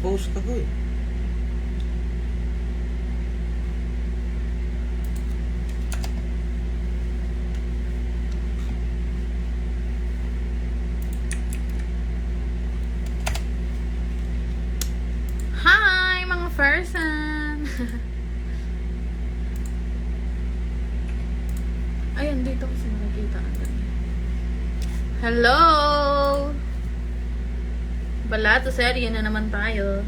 Nag-post ka ko eh. Hi, mga person! Ayan, dito kasi nakikita. Hello! Balato serye na naman tayo.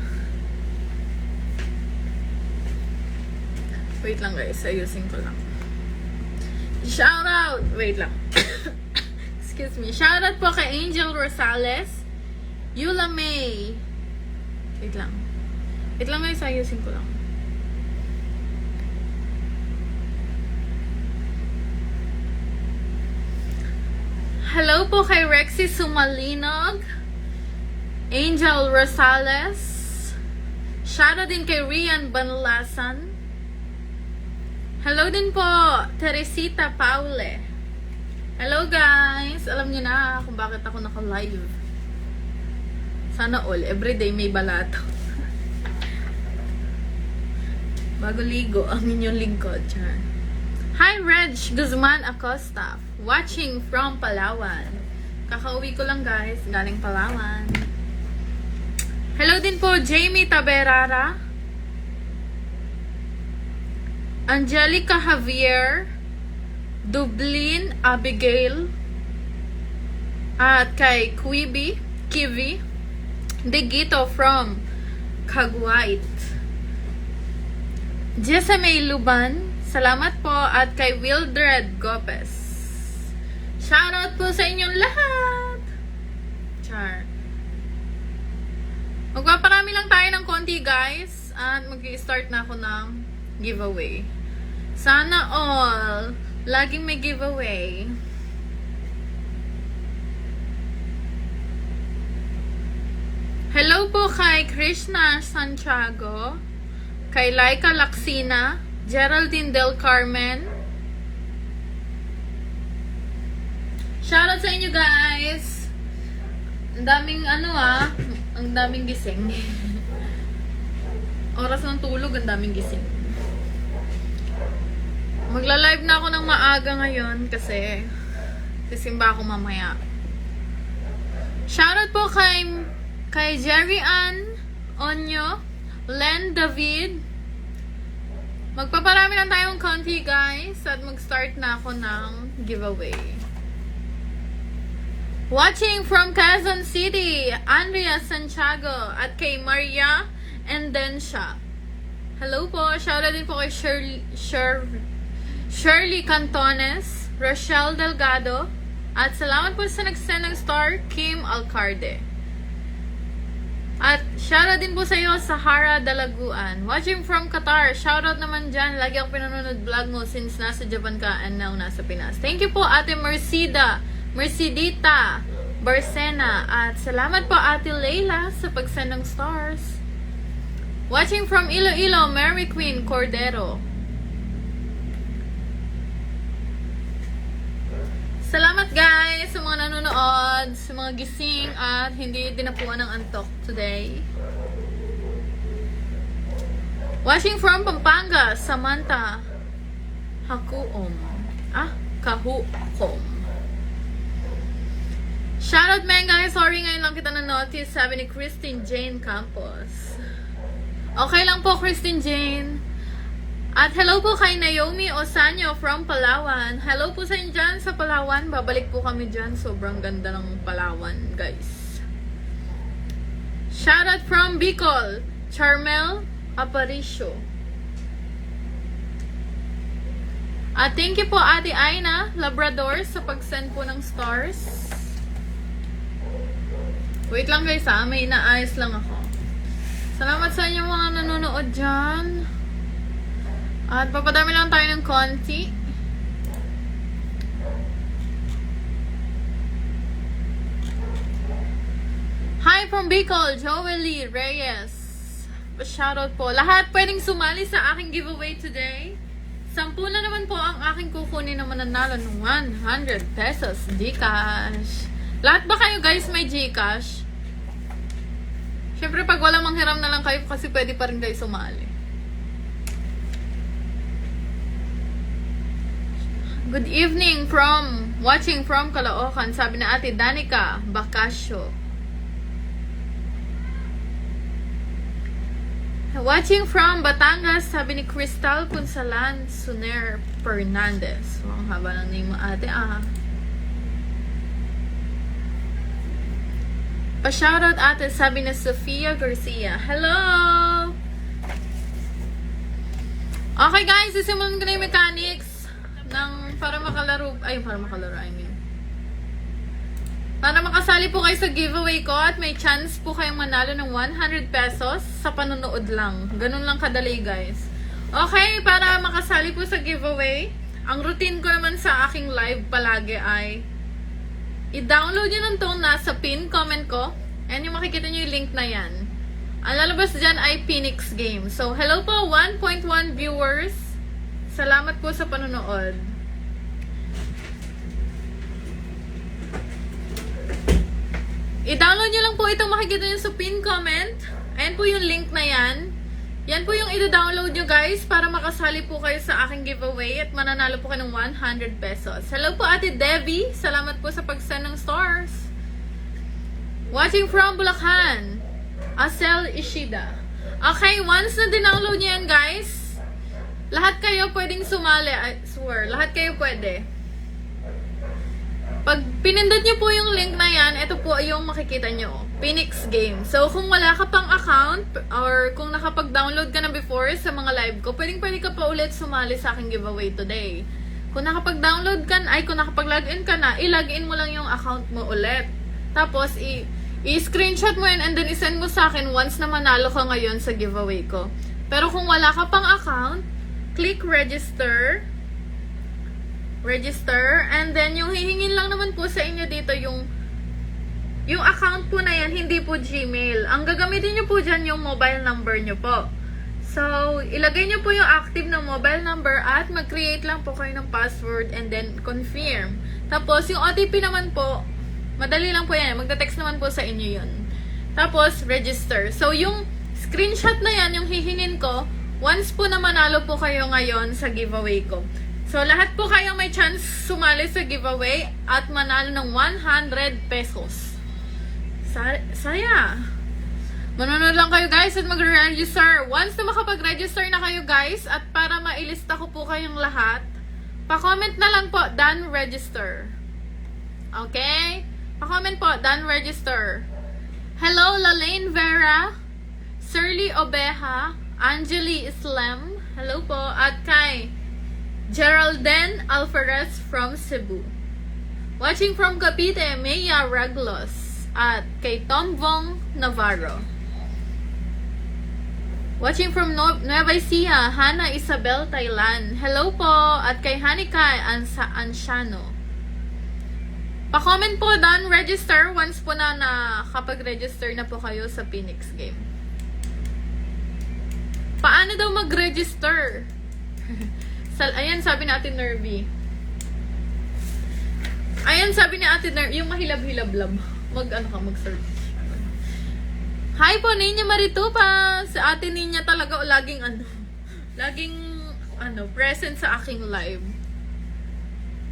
Wait lang guys, ayusin ko lang. Shout out! Wait lang. Excuse me. Shout out po kay Angel Rosales, Yula May. Wait lang. Wait lang guys, ayusin ko lang. Hello po kay Rexy Sumalinog, Angel Rosales. Shoutout din kay Rian Banlasan. Hello din po, Teresita Paule. Hello guys! Alam niyo na kung bakit ako naka-live. Sana all, everyday may balato. Bago ligo, ang inyong lingkod. Char. Hi, Reg Guzman Acosta. Watching from Palawan. Kakauwi ko lang guys, galing Palawan. Hello din po, Jamie Taberara. Angelica Javier. Dublin Abigail. At kay Kiwi. Digito from Caguait. Jessamay Luban. Salamat po. At kay Wildred Gopez. Shoutout po sa inyong lahat. Char. Magpaparami lang tayo ng konti guys. At mag-i-start na ako ng giveaway. Sana all. Laging may giveaway. Hello po kay Krishna Santiago. Kay Laika Laksina. Geraldine Del Carmen. Shoutout sa inyo guys. Ang daming ang daming gising. Oras ng tulog, ang daming gising. Magla-live na ako ng maaga ngayon kasi sisimba ako mamaya. Shoutout po kay Jerry Ann Onyo, Len David. Magpaparami lang tayong konti guys at mag-start na ako ng giveaway. Watching from Quezon City, Andrea Santiago at kay Maria Endensha. Hello po, shoutout din po kay Shirley Cantones, Rochelle Delgado, at salamat po sa nag-send ng star, Kim Alcarde. At shoutout din po sa iyo, Sahara Dalaguan. Watching from Qatar, shoutout naman dyan. Lagi ako pinanonood vlog mo since nasa Japan ka and now nasa Pinas. Thank you po Ate Mercedita Barcena. At salamat po Ate Leila sa pag-send ng stars. Watching from Iloilo, Mary Queen Cordero. Salamat guys sa mga nanonood, sa mga gising at hindi dinapuan ng antok today. Watching from Pampanga, Samantha Kahukom. Shoutout men guys, sorry ngayon lang kita na-notice, sabi ni Christine Jane Campos. Okay lang po Christine Jane. At hello po kay Naomi Osanyo from Palawan. Hello po sa inyo dyan sa Palawan. Babalik po kami dyan. Sobrang ganda ng Palawan, guys. Shoutout from Bicol, Charmel Aparicio. At thank you po Ate Aina Labrador sa pag-send po ng stars. Wait lang guys may inaayos lang ako. Salamat sa inyo mga nanonood dyan. At papadami lang tayo ng konti. Hi from Bicol, Joely Reyes. Shoutout po. Lahat pwedeng sumali sa aking giveaway today. 10 na naman po ang aking kukunin na mananalo ng 100 pesos Gcash. Lahat ba kayo guys may Gcash? Siyempre, pag walang manghiram na lang kayo kasi pwede pa rin kayo sumali. Good evening watching from Caloocan, sabi na Ate Danica Bacasio. Watching from Batangas, sabi ni Crystal Punsalan Suner Fernandez. Ang haba ng name mo, ate, Pa-shoutout ate, sabi na Sofia Garcia. Hello! Okay guys, sisimulan ko na yung mechanics para makalaro, para makasali po kayo sa giveaway ko at may chance po kayong manalo ng 100 pesos sa panonood lang. Ganun lang kadali guys. Okay, para makasali po sa giveaway, ang routine ko naman sa aking live palagi ay i-download nyo ng tong nasa pin comment ko. And yung makikita nyo yung link na yan. Ang lalabas dyan ay Phoenix Game. So, hello po 1.1 viewers. Salamat po sa panonood. I-download nyo lang po itong makikita nyo sa pin comment. Ayan po yung link na yan. Yan po yung i-download nyo guys para makasali po kayo sa aking giveaway at mananalo po kayo ng 100 pesos. Hello po Ate Debbie. Salamat po sa pag-send ng stars. Watching from Bulacan, Asel Ishida. Okay, once na dinownload nyo yan guys, lahat kayo pwedeng sumali. I swear, lahat kayo pwede. Pag pinindot nyo po yung link na yan, ito po yung makikita nyo. Phoenix Game. So, kung wala ka pang account, or kung nakapag-download ka na before sa mga live ko, pwede ka pa ulit sumali sa aking giveaway today. Kung nakapag-download ka na, kung nakapag-login ka na, i-login mo lang yung account mo ulit. Tapos, i-screenshot mo yun and then i-send mo sa akin once na manalo ka ngayon sa giveaway ko. Pero kung wala ka pang account, click register, and then yung hihingin lang naman po sa inyo dito yung account po na yan, hindi po Gmail. Ang gagamitin nyo po dyan yung mobile number nyo po. So, ilagay nyo po yung active na mobile number at mag-create lang po kayo ng password and then confirm. Tapos, yung OTP naman po, madali lang po yan. Magta-text naman po sa inyo yun. Tapos, register. So, yung screenshot na yan, yung hihingin ko, once po na manalo po kayo ngayon sa giveaway ko. So, lahat po kayo may chance sumali sa giveaway at manalo ng 100 pesos. Saya! Manonood lang kayo guys at mag-register. Once na makapag-register na kayo guys at para mailista ko po kayong lahat, pa-comment na lang po, done register. Okay? Pa-comment po, done register. Hello, Lalaine Vera, Shirley Obeja, Angeli Islam, hello po, at kay Geraldine Alvarez from Cebu. Watching from Cavite, Maya Raglos, at kay Tomvong Navarro. Watching from Nueva Ecija, Hana Isabel Thailand. Hello po, at kay Hanika Ansiano. Pa-comment po, done register once po na nakapag-register na po kayo sa Phoenix Game. Paano daw mag-register? Ayan, sabi ni Ate Nervy. Ayan, sabi ni Ate Nervy, yung mahilab-hilab-lab. Mag-search. Hi po, Ninya Maritupa. Si Ate Ninya talaga, laging present sa aking live.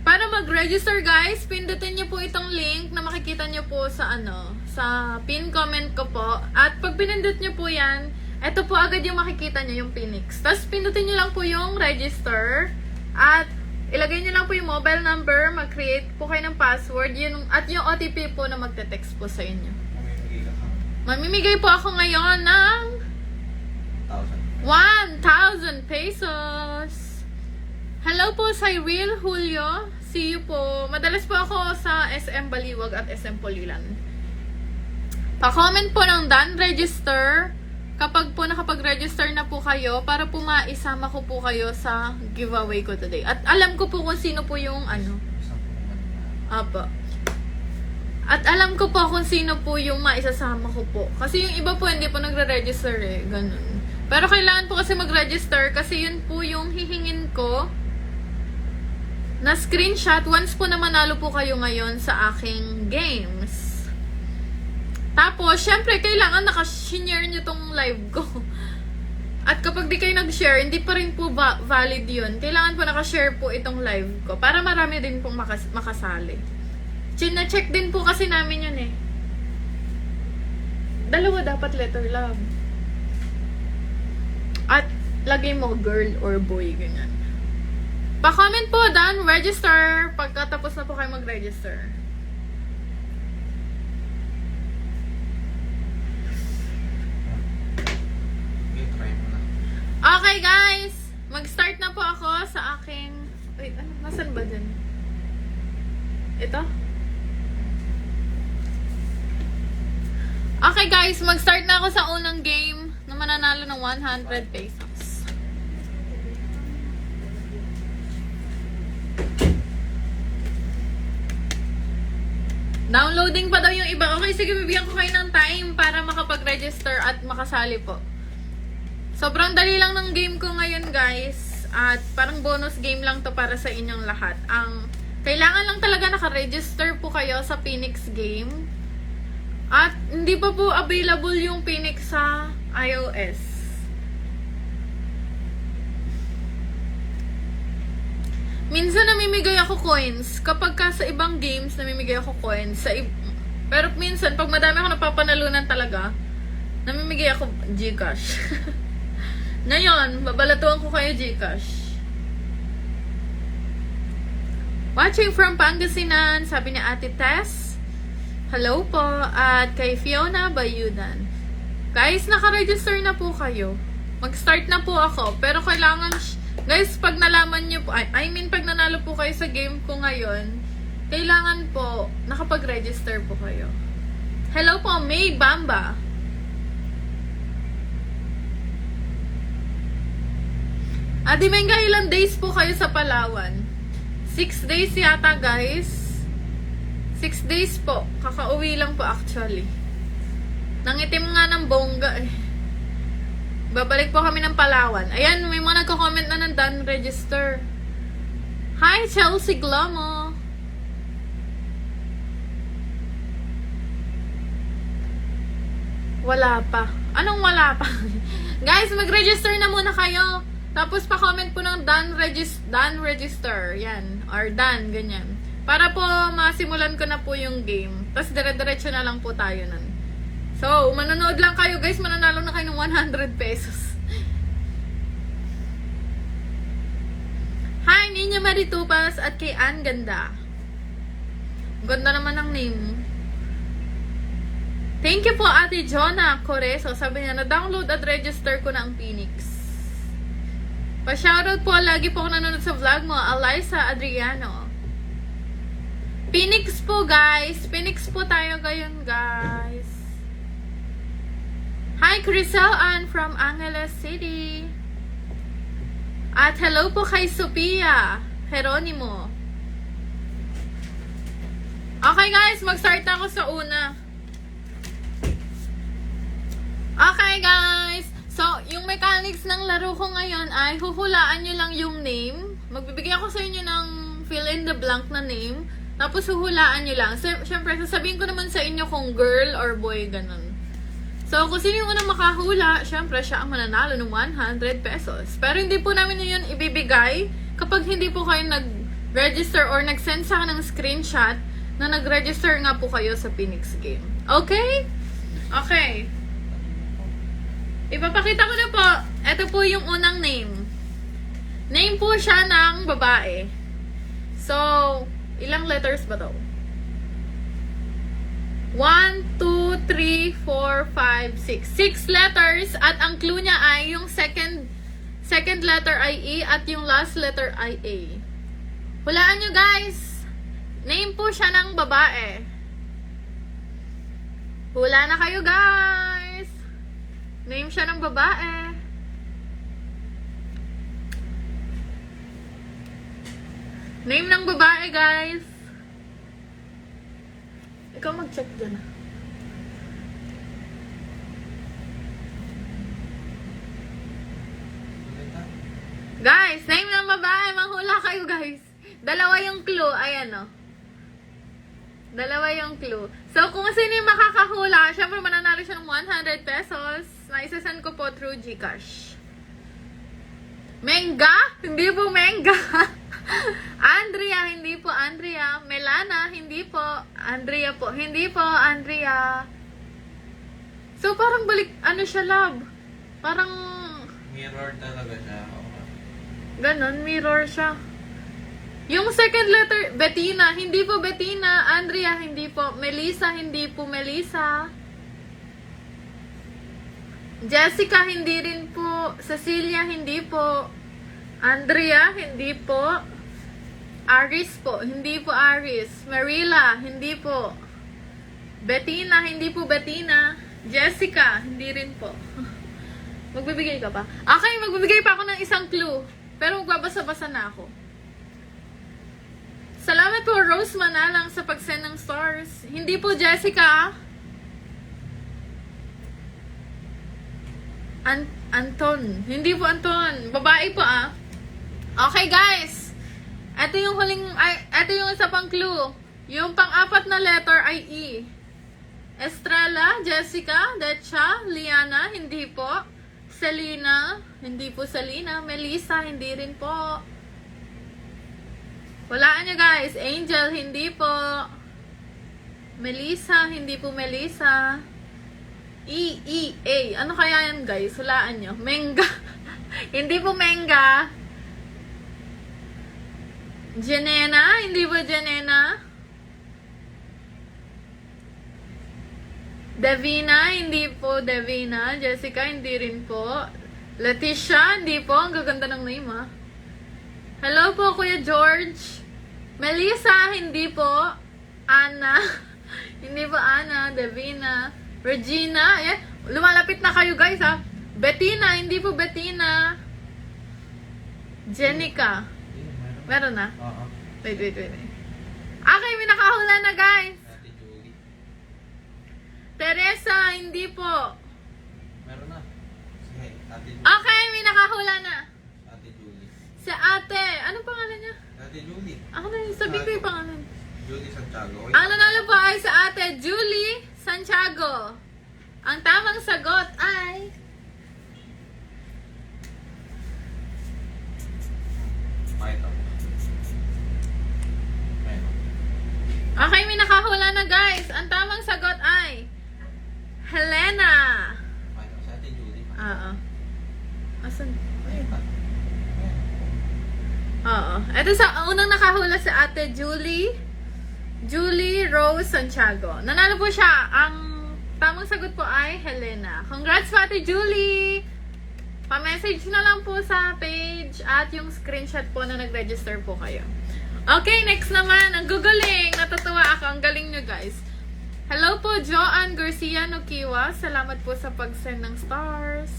Para mag-register guys, pindutin niyo po itong link na makikita niyo po sa sa pin comment ko po. At pag pinindot niyo po yan, ito po agad yung makikita nyo, yung Phoenix. Tapos, pindutin nyo lang po yung register. At, ilagay nyo lang po yung mobile number. Mag-create po kayo ng password. At yung OTP po na magte-text po sa inyo. Mamimigay po ako ngayon ng 1,000 pesos. Hello po, Cyril Julio. See you po. Madalas po ako sa SM Baliwag at SM Polilan. Pa-comment po ng done register kapag po nakapag-register na po kayo para po maisama ko po kayo sa giveaway ko today. At alam ko po kung sino po yung At alam ko po kung sino po yung maisasama ko po. Kasi yung iba po hindi po nagre-register ganun. Pero kailangan po kasi mag-register kasi yun po yung hihingin ko na screenshot once po na manalo po kayo ngayon sa aking games. Tapos, syempre, kailangan nakashare nyo tong live ko. At kapag di kayo nag-share, hindi pa rin po valid yun. Kailangan po nakashare po itong live ko para marami din pong makasali. China-check din po kasi namin yun eh. Dalawa dapat letter lang. At lagay mo girl or boy, ganyan. Pa-comment po, done, register. Pagkatapos na po kayo mag-register. Okay guys, mag-start na po ako sa aking... Wait, ano? Nasaan ba dyan? Ito? Okay guys, mag-start na ako sa unang game na mananalo ng 100 pesos. Downloading pa daw yung iba. Okay, sige, bibigyan ko kayo ng time para makapag-register at makasali po. Sobrang dali lang ng game ko ngayon, guys. At parang bonus game lang to para sa inyong lahat. Ang kailangan lang talaga naka-register po kayo sa Phoenix game. At hindi pa po available yung Phoenix sa iOS. Minsan namimigay ako coins. Kapag ka sa ibang games, namimigay ako coins. Pero minsan, pag madami ako napapanalunan talaga, namimigay ako Gcash. Ngayon, babalatuan ko kayo Gcash. Watching from Pangasinan, sabi ni Ate Tess. Hello po. At kay Fiona Bayudan. Guys, naka-register na po kayo. Mag-start na po ako. Pero kailangan, guys, pag nalaman nyo po, pag nanalo po kayo sa game ko ngayon, kailangan po, nakapag-register po kayo. Hello po, May Bamba. Adi Menga, ilang days po kayo sa Palawan? 6 days yata, guys. 6 days po. Kakauwi lang po actually. Nangitim nga ng bongga eh. Babalik po kami ng Palawan. Ayan, may mga nagko-comment na ng done register. Hi, Chelsea Glomo. Wala pa. Anong wala pa? Guys, mag-register na muna kayo. Tapos pa-comment po ng done register. Yan. Or done, ganyan. Para po masimulan ko na po yung game. Tapos dire-diretso na lang po tayo nun. So, manonood lang kayo guys. Mananalo na kayo ng 100 pesos. Hi, Ninya Maritupas at kay Ann Ganda. Ganda naman ng name. Thank you po Ate Jonah Coreso. Sabi niya, na-download at register ko na ang Phoenix. Pa-shoutout po, lagi po ako nanonood sa vlog mo, Alyssa Adriano. Phoenix po, guys. Phoenix po tayo ngayon, guys. Hi, Crisel Ann from Angeles City. At hello po kay Sophia Geronimo. Okay, guys. Mag-start na ako sa una. Okay, guys. So, yung mechanics ng laro ko ngayon ay huhulaan nyo lang yung name. Magbibigay ako sa inyo ng fill in the blank na name. Tapos huhulaan nyo lang. Siyempre, sasabihin ko naman sa inyo kung girl or boy, ganun. So, kung sino yung unang makahula, siyempre, siya ang mananalo ng 100 pesos. Pero hindi po namin yun ibibigay kapag hindi po kayo nag-register or nag-send sa akin ng screenshot na nag-register nga po kayo sa Phoenix game. Okay? Okay. Ipapakita ko na po. Ito po yung unang name. Name po siya ng babae. So, ilang letters ba daw? 1, 2, 3, 4, 5, 6. 6 letters. At ang clue niya ay yung second letter ay E at yung last letter ay A. Hulaan nyo guys. Name po siya ng babae. Hula na kayo guys. Name siya ng babae. Name ng babae, guys. Ikaw mag-check dyan. Guys, name ng babae. Manghula kayo, guys. Dalawa yung clue. Ayan, oh. Dalawa yung clue. So, kung sino yung makakahula, syempre mananalo siya ng 100 pesos. Naisasend ko po through GCash. Menga? Hindi po Menga. Andrea, hindi po Andrea. Melana, hindi po. Andrea po, hindi po Andrea. So, parang balik, ano siya, love? Parang, Mirror talaga siya. Okay. ganon, mirror siya. Yung second letter, Bettina, hindi po Bettina. Andrea, hindi po. Melissa, hindi po Melissa. Jessica, hindi rin po. Cecilia, hindi po. Andrea, hindi po. Aris po, hindi po Aris. Marila, hindi po. Bettina, hindi po Bettina. Jessica, hindi rin po. Magbibigay ka pa? Okay, magbibigay pa ako ng isang clue. Pero magbabasa-basa na ako. Salamat po, Rose Manalang, sa pag-send ng stars. Hindi po Jessica. Anton. Hindi po Anton. Babae po ah. Okay guys. Ito yung isa pang clue. Yung pang-apat na letter ay E. Estrella, Jessica, Decha, Liana, hindi po. Selena, hindi po Selena. Melissa, hindi rin po. Walaan nyo guys. Angel, hindi po. Melissa, hindi po Melissa. A. Ano kaya yan guys? Walaan nyo. Menga. Hindi po Menga. Jenena, hindi po Jenena. Davina, hindi po Davina. Jessica, hindi rin po. Leticia, hindi po. Ang gaganda ng name ah. Hello po, Kuya George. Melissa, hindi po. Anna, hindi po Anna. Davina. Regina, lumalapit na kayo guys ha. Bettina, hindi po Bettina. Jenica. Meron na? Oo. Wait. Okay, may nakahula na guys. Ate Julie. Teresa, hindi po. Meron na. Sige, Ate Julie. Okay, may nakahula na. Ate Julie. Si ate, anong pangalan niya? Ate Julie. Ako na yung sabihin ko yung pangalan. Julie Santiago. Ang nanalo po ay sa ate Julie Santiago. Ang tamang sagot ay Mayroon. okay, may nakahula na guys. Ang tamang sagot ay Helena. Mayroon. Si Ate Julie. Oo. Asan? Mayroon. Oo. Ito sa unang nakahula si ate Julie Rose Santiago. Nanalo po siya. Ang tamang sagot po ay Helena. Congrats po ate Julie! Pa-message na lang po sa page at yung screenshot po na nag-register po kayo. Okay, next naman. Ang guguling. Natutuwa ako. Ang galing nyo guys. Hello po, Joanne Garcia Nokiwa. Salamat po sa pag-send ng stars.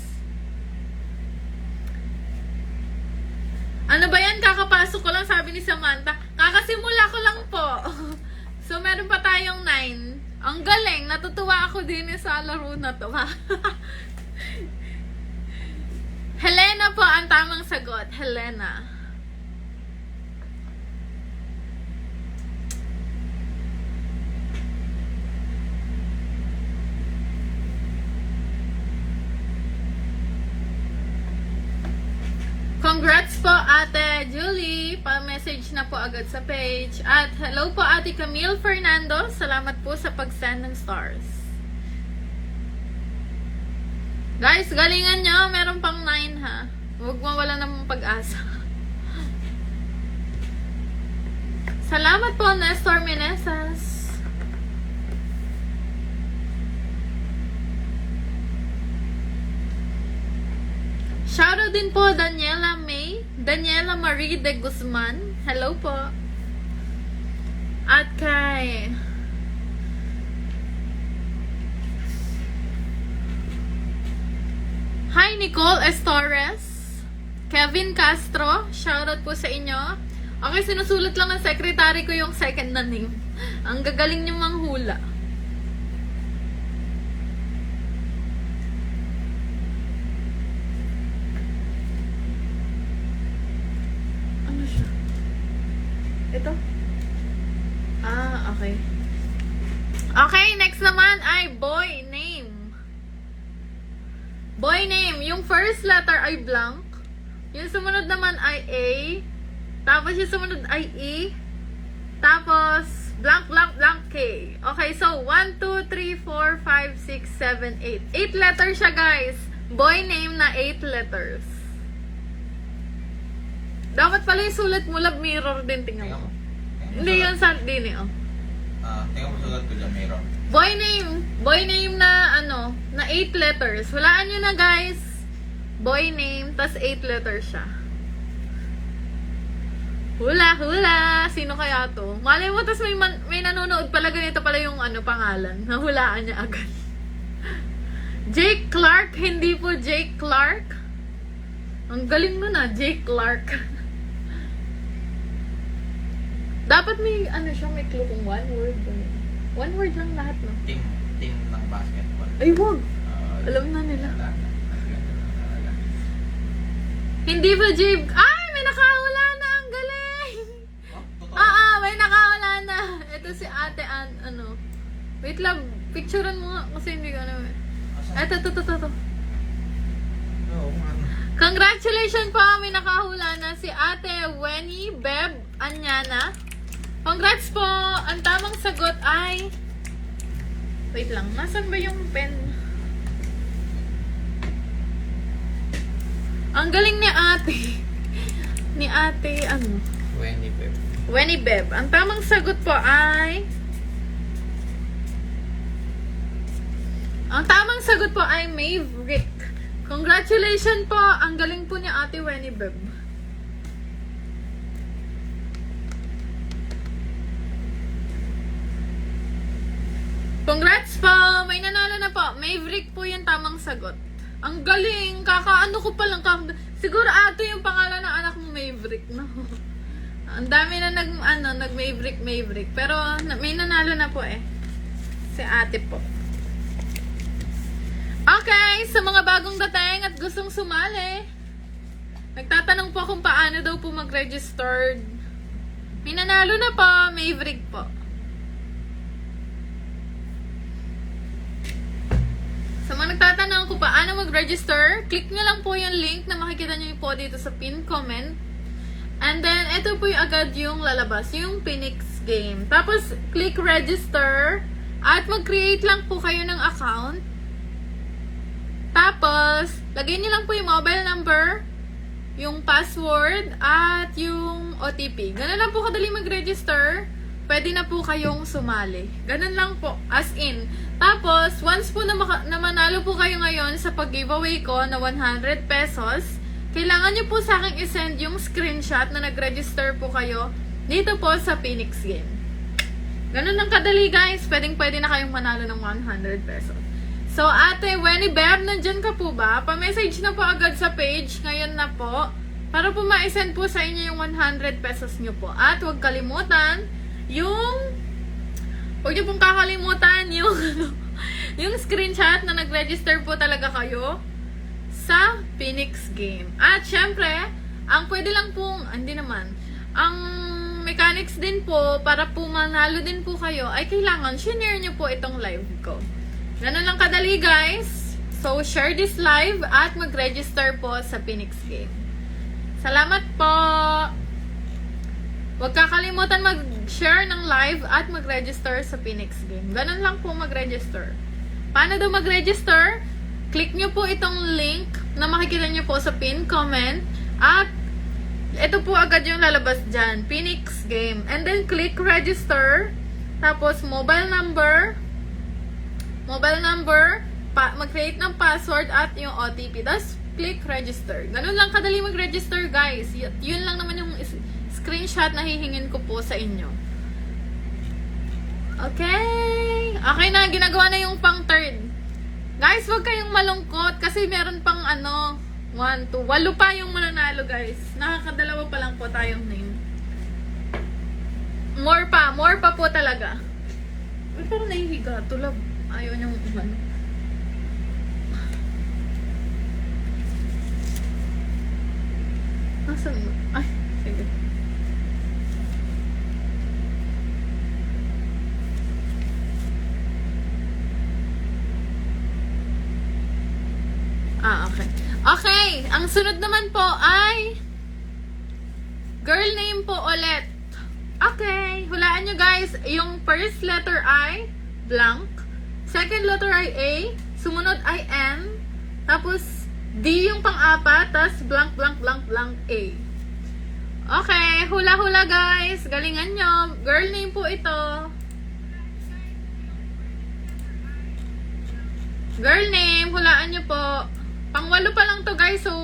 Ano ba yan? Kakapasok ko lang, sabi ni Samantha. Kakasimula ko lang po. So, meron pa tayong 9. Ang galing. Natutuwa ako din sa laro na to. Helena po ang tamang sagot. Helena. Congrats po ate Julie. Pa-message na po agad sa page. At hello po ate Camille Fernando. Salamat po sa pag-send ng stars. Guys, galingan nyo. Meron pang 9 ha. Huwag mawala ng pag-asa. Salamat po Nestor Meneses. Shoutout din po Daniela Marie de Guzman. Hello po. At kay Hi Nicole Estores. Kevin Castro. Shoutout po sa inyo. Okay, sinusulat lang ng secretary ko yung second na name. Ang gagaling niyong manghula. Ito? Ah, okay. next naman ay boy name. Boy name, yung first letter ay blank. Yung sumunod naman ay A. Tapos yung sumunod ay E. Tapos, blank, blank, blank K. Okay, so 1, 2, 3, 4, 5, 6, 7, 8. 8 letters siya, guys. Boy name na 8 letters. Dapat pala yung sulat mo, love mirror din, tingnan mo. Hindi yun sa din eh, oh. Tingnan mo sulat ko dyan, Miro. Boy name na ano, na 8 letters. Walaan nyo na, guys. Boy name, tas 8 letters siya. Hula, hula! Sino kaya to? Malay mo, tas may nanonood pala, ganito pala yung ano, pangalan. Nahulaan niya agad. Jake Clark, hindi po Jake Clark. Ang galing mo na, Jake Clark. Dapat may, ano siya, may clue kung one word. One word lang lahat, no? Team ng basketball. Ay, wag! Alam na nila. Hindi ba, Jake? Ay, may nakahula na! Ang galing! May nakahula na. Ito si ate, ano. Wait lang, picturean mo nga kasi hindi ko alam. Ito. Congratulations po, may nakahula na si ate Wenny Beb Anyana. Congrats po! Ang tamang sagot ay... Wait lang, nasan ba yung pen? Ang galing ni ate. Ni ate, ano? Wenny Beb. Ang tamang sagot po ay... Ang tamang sagot po ay Maverick. Congratulations po! Ang galing po ni ate Wenny Beb. Congrats po! May nanalo na po. Maverick po yung tamang sagot. Ang galing! Kakaano ko palang. Siguro ato yung pangalan ng anak mo, Maverick. No? Ang dami na nag-Maverick. Pero may nanalo na po eh. Si ate po. Okay, sa mga bagong dating at gustong sumali, nagtatanong po kung paano daw po mag-registered. May nanalo na po, Maverick po. Sa mga nagtatanong kung paano mag-register, click nyo lang po yung link na makikita nyo po dito sa pin comment. And then, ito po yung agad yung lalabas, yung Phoenix game. Tapos, click register at mag-create lang po kayo ng account. Tapos, lagay nyo lang po yung mobile number, yung password, at yung OTP. Ganun lang po kadali mag-register. Pwede na po kayong sumali. Ganun lang po, as in. Tapos, once po na manalo po kayo ngayon sa pag-giveaway ko na 100 pesos, kailangan nyo po sa akin isend yung screenshot na nag-register po kayo dito po sa Phoenix Game. Ganun lang kadali, guys. Pwede na kayong manalo ng 100 pesos. So, ate Wenny Beb, nandyan ka po ba? Pa-message na po agad sa page ngayon na po para po ma-send po sa inyo yung 100 pesos nyo po. At huwag kalimutan, huwag nyo pong kakalimutan yung screenshot na nag-register po talaga kayo sa Phoenix Game. At syempre, ang pwede lang pong, ang mechanics din po, para po manalo din po kayo, ay kailangan share nyo po itong live ko. Ganun lang kadali, guys. So, share this live at mag-register po sa Phoenix Game. Salamat po! Huwag kakalimutan mag-share ng live at mag-register sa Phoenix Game. Ganun lang po mag-register. Paano daw mag-register? Click nyo po itong link na makikita nyo po sa pin comment. At ito po agad yung lalabas dyan. Phoenix Game. And then click register. Tapos mobile number. Mag-create ng password at yung OTP. Tapos click register. Ganun lang kadali mag-register, guys. Yun lang naman yung screenshot na hihingin ko po sa inyo. Okay. Okay na, ginagawa na yung pang third. Guys, huwag kayong malungkot kasi meron pang 1, 2, 8 pa yung mananalo, guys. Nakakadalawa pa lang po tayong name. More pa po talaga. Uy, parang nahihiga. Tulab. Ayaw niyang umano. Nasaan mo? Ay, sige. Okay. Okay, ang sunod naman po ay girl name po ulit. Okay, hulaan nyo guys. Yung first letter ay blank. Second letter ay A. Sumunod ay N. Tapos D yung pang-apat. Tapos blank, blank, blank, blank A. Okay, hula-hula guys. Galingan nyo. Girl name po ito. Girl name, hulaan nyo po. Pang-walo pa lang to guys. So,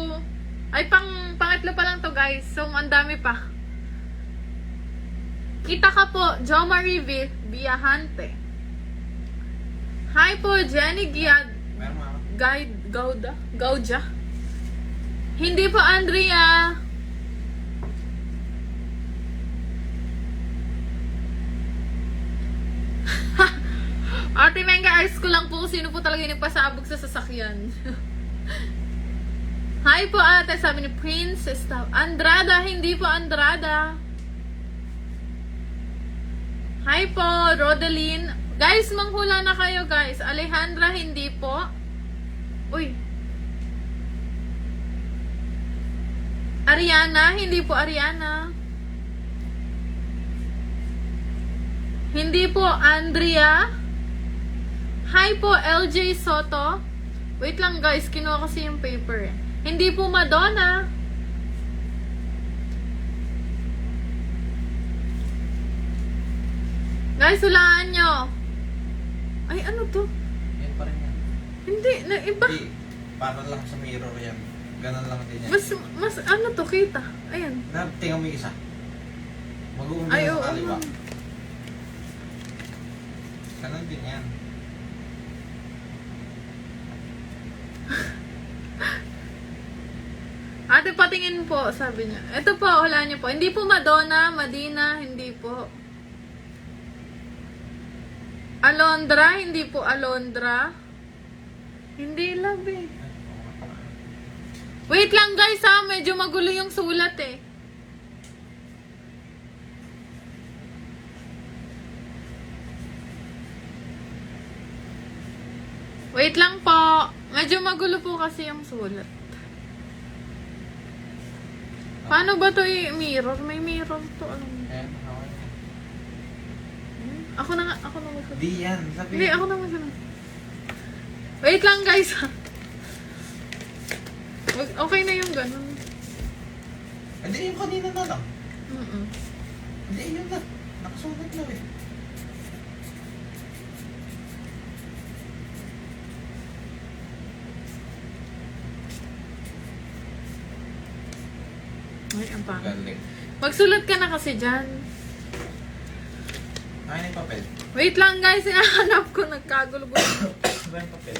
ay pangatlo pa lang to guys. So, ang dami pa. Kita ka po, Jo Marie Viajante. Hi po, Jenny Giad. Meron mga. Gauja. Hindi po, Andrea. Ate Menga, ayos ko lang po kung sino po talaga yung nagpasabog sa sasakyan. Hi po ate, sabi ni Prince. Andrada, hindi po Andrada. Hi po, Rodeline. Guys, manghula na kayo guys. Alejandra, hindi po. Uy. Ariana, hindi po Ariana. Hindi po Andrea. Hi po, LJ Soto. Wait lang guys, kinuha kasi yung paper. Hindi po Madonna. Guys, hulaan nyo. Ay, ano to? Yan pa rin yan. Hindi, na iba. Hindi. Para lang sa mirror yan. Ganon lang din yan. Mas ano to, kita. Ayan. Tingnan mo yung isa. Mag-uumpisa Ay, sa oo. kaliwa. Ganon din yan. Ate, patingin po, sabi niya. Ito po, hulaan niyo po. Hindi po Madonna, Madina, hindi po. Alondra, hindi po Alondra. Hindi, love eh. Wait lang guys ha, medyo magulo yung sulat eh. Wait lang po. Medyo magulo po kasi yung sulat. Paano ba to yung mirror? May mirror to. Alam mo. Ayan, okay. Ako na magsabi. Di yan. Sabi. Hindi, ako na magsabi. Wait lang guys ha. Okay na yung ganun. Hindi, yung kanina na lang. Mm-mm. Hindi, yun na. Nakasulat na eh. Ay, ang pangit. Galing. Magsulat ka na kasi dyan. Ay, na yung papel. Wait lang guys, hinahanap ko. Nagkagulo-gulo. Ba yung papel?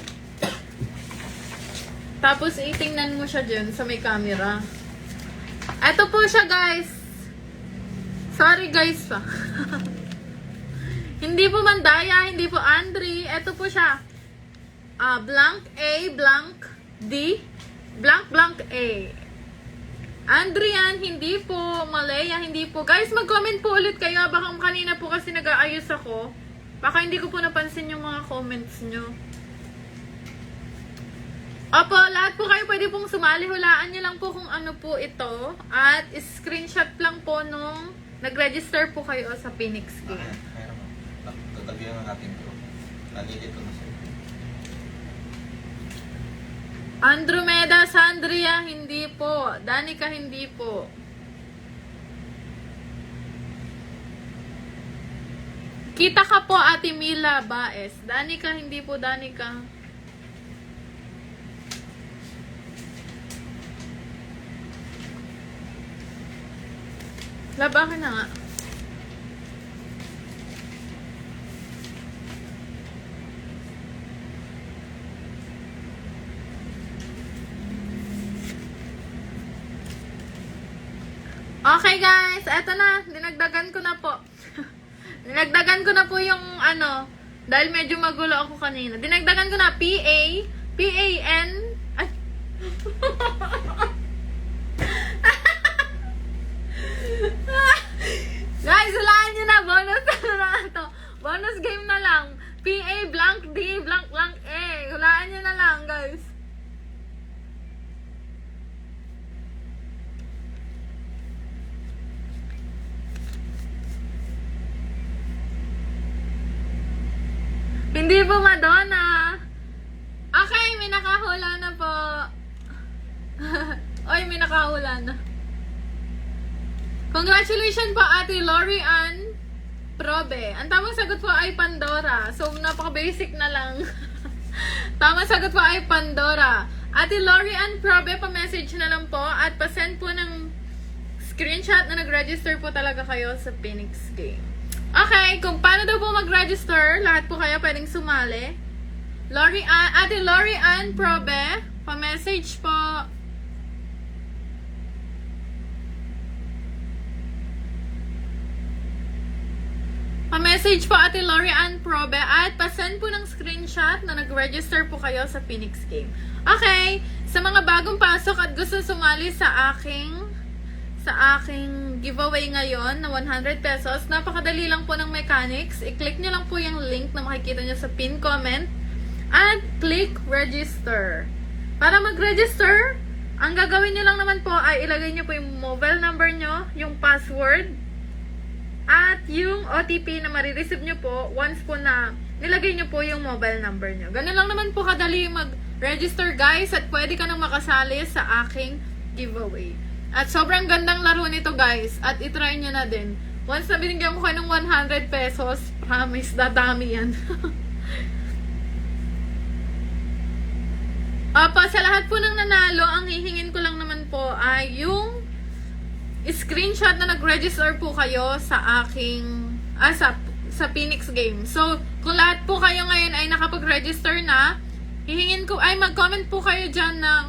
Tapos itingnan mo siya dyan sa may camera. Eto po siya guys. Sorry guys pa. Hindi po Mandaya, hindi po Andre. Eto po siya. Blank A, blank D, blank blank A. Andrian, hindi po. Malaya, hindi po. Guys, mag-comment po ulit kayo. Baka kanina po kasi nag-aayos ako. Baka hindi ko po napansin yung mga comments nyo. Opo, lahat po kayo pwede pong sumali. Hulaan nyo lang po kung ano po ito. At screenshot lang po nung nag-register po kayo sa Phoenix Game. Meron mo. Tatabihan na natin ito. Nalilito na sa'yo. Andromeda, Sandria, hindi po. Danica, hindi po. Kita ka po, Ate Mila Baez. Danica, hindi po Danica. Labakan na nga. Okay guys, eto na. Dinagdagan ko na po. Dinagdagan ko na po yung ano, dahil medyo magulo ako kanina. Dinagdagan ko na PA, PAN, ay. Guys, hulaan nyo na. Bonus na lang ito. Bonus game na lang. PA blank D blank blank A. Hulaan nyo na lang guys. Hindi po Madonna. Okay, may nakahula na po. Oy, may nakahula na. Congratulations po, Ate Lori Ann Probe. Ang tamang sagot po ay Pandora. So, napaka-basic na lang. Tamang sagot po ay Pandora. Ate Lori Ann Probe, pa-message na lang po at pa-send po ng screenshot na nag-register po talaga kayo sa Phoenix Game. Okay, kung paano daw po mag-register, lahat po kayo pwedeng sumali. Ate Lori Ann Probe, pa-message po. Pa-message po Ate Lori Ann Probe at pa-send po ng screenshot na nag-register po kayo sa Phoenix Game. Okay, sa mga bagong pasok at gusto sumali sa aking giveaway ngayon na 100 pesos, napakadali lang po ng mechanics. I-click nyo lang po yung link na makikita nyo sa pin comment at click register. Para mag-register, ang gagawin nyo lang naman po ay ilagay nyo po yung mobile number nyo, yung password, at yung OTP na marireceive nyo po once po na nilagay nyo po yung mobile number nyo. Ganun lang naman po kadali mag-register guys at pwede ka nang makasali sa aking giveaway. At sobrang gandang laro nito guys at itry nyo na din. Once na binigyan ko kayo ng 100 pesos, promise, dadami yan. Sa lahat po ng nanalo, ang hihingin ko lang naman po ay yung screenshot na nag-register po kayo sa aking sa Phoenix Game. So, kung lahat po kayo ngayon ay nakapag-register na, hihingin ko ay mag-comment po kayo dyan ng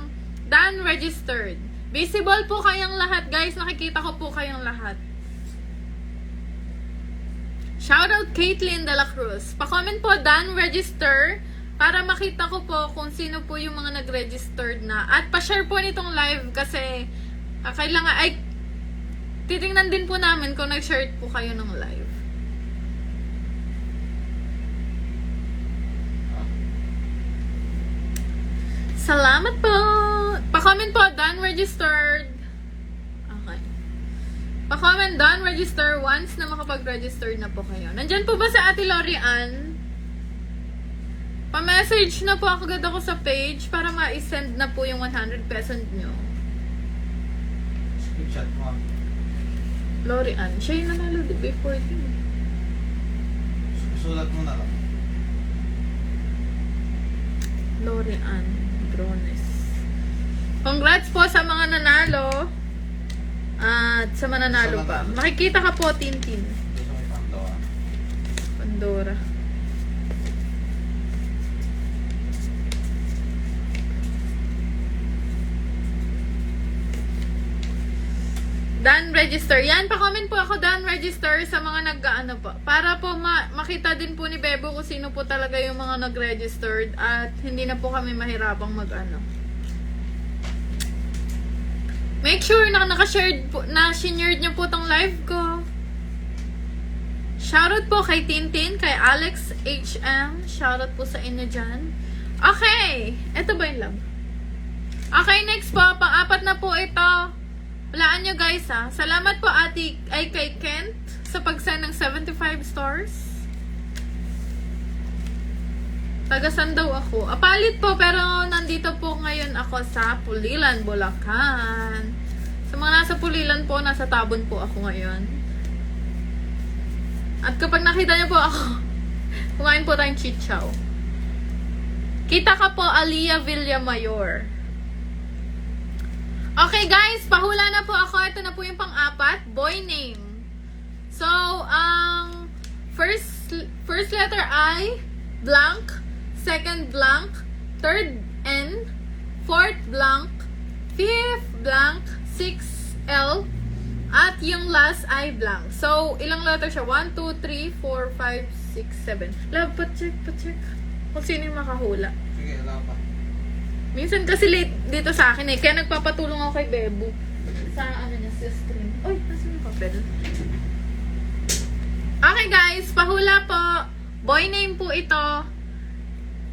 done registered. Visible po kayong lahat, guys. Nakikita ko po kayong lahat. Shoutout Caitlyn De La Cruz. Pa-comment po done register para makita ko po kung sino po yung mga nag-registered na. At pa-share po nitong live kasi kailangan ay titingnan din po namin kung nag-share po kayo ng live. Salamat po! Pa-comment po, done registered. Okay. Pa-comment, done register once na makapag-register na po kayo. Nandyan po ba sa Ate Lori Ann? Pa-message na po agad ako sa page para ma-send na po yung 100 pesos nyo. Screenshot mo. Lori Ann. Siya yung nanalo before din. Sulat mo na lang. Lori Ann Drones. Congrats po sa mga nanalo. At sa mananalo pa. Makikita ka po, Tintin. Gusto mo Pandora. Pandora. Done register. Yan, pa-comment po ako done register sa mga nag-ano po. Para po makita din po ni Bebo kung sino po talaga yung mga nag-registered at hindi na po kami mahirapang mag-ano. Make sure na naka-shared po, na shared nyo po tong live ko. Shoutout po kay Tintin, kay Alex HM. Shoutout po sa inyo dyan. Okay. Ito ba yung love? Okay, next po. Pang-apat na po ito. Walaan nyo guys ha. Salamat po ate ay kay Kent sa pag-send ng 75 stars. Tagasan daw ako. Apalit po pero nandito po ngayon ako sa Pulilan, Bulacan. Sa mga nasa Pulilan po, nasa Tabon po ako ngayon. At kapag nakita nyo po ako, kumain po tayong chichaw. Kita ka po Alia Villamayor. Okay guys, pahula na po ako. Ito na po yung pang-apat, boy name. So, ang first letter I, blank, second blank, third N, fourth blank, fifth blank, sixth L, at yung last I blank. So, ilang letter siya? 1, 2, 3, 4, 5, 6, 7. Love, pa-check. Kung sino yung makahula. Sige, wala pa. Minsan kasi late dito sa akin eh. Kaya nagpapatulong ako kay Bebo. Sa ano niya, sa stream. Uy, nasa yung papel? Okay guys, pahula po. Boy name po ito.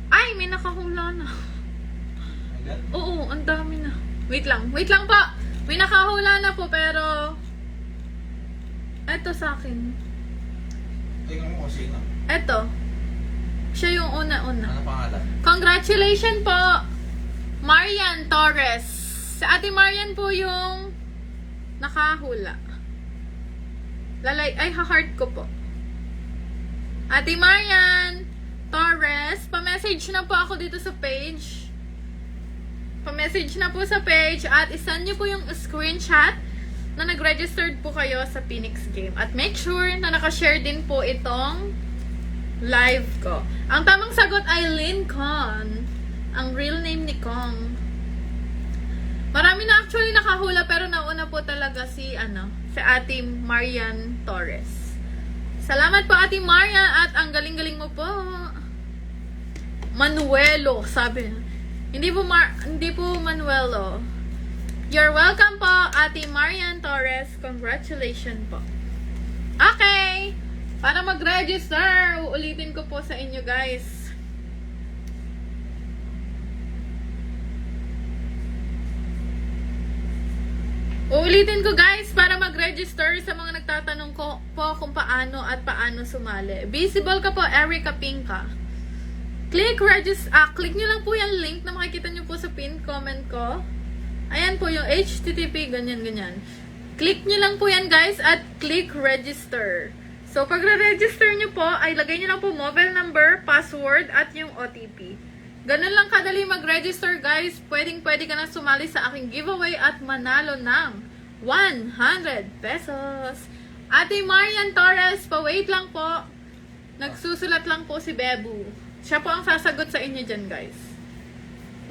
Ay, may nakahula na. Oo, ang dami na. Wait lang po. May nakahula na po pero eto sa akin. Tingnan mo kung sino. Eto. Siya yung una-una. Ano pangalan? Congratulations po, Marian Torres. Sa Ate Marian po yung nakahula. Ha-heart ko po. Ate Marian Torres, pa-message na po ako dito sa page. Pa-message na po sa page at isend nyo po yung screenshot na nag-registered po kayo sa Phoenix Game. At make sure na nakashare din po itong live ko. Ang tamang sagot ay Lincoln. Ang real name ni Kong. Marami na actually nakahula pero nauna po talaga si Ate Marian Torres. Salamat po Ate Marian at ang galing-galing mo po. Manuelo, sabi niya. Hindi po Manuelo. You're welcome po, Ate Marian Torres. Congratulations po. Okay. Para mag-register, uulitin ko po sa inyo, guys. Uulitin ko, guys, para mag-register sa mga nagtatanong ko po kung paano at paano sumali. Visible ka po, Erica Pinka. Click nyo lang po yung link na makikita nyo po sa pinned comment ko. Ayan po yung HTTP, ganyan. Click nyo lang po yan, guys, at click register. So, pag re-register nyo po, ay lagay nyo lang po mobile number, password, at yung OTP. Ganun lang kadali mag-register, guys. Pwedeng-pwede ka na sumali sa aking giveaway at manalo ng 100 pesos. Ate Marian Torres, pa-wait lang po. Nagsusulat lang po si Bebu. Siya po ang sasagot sa inyo dyan, guys.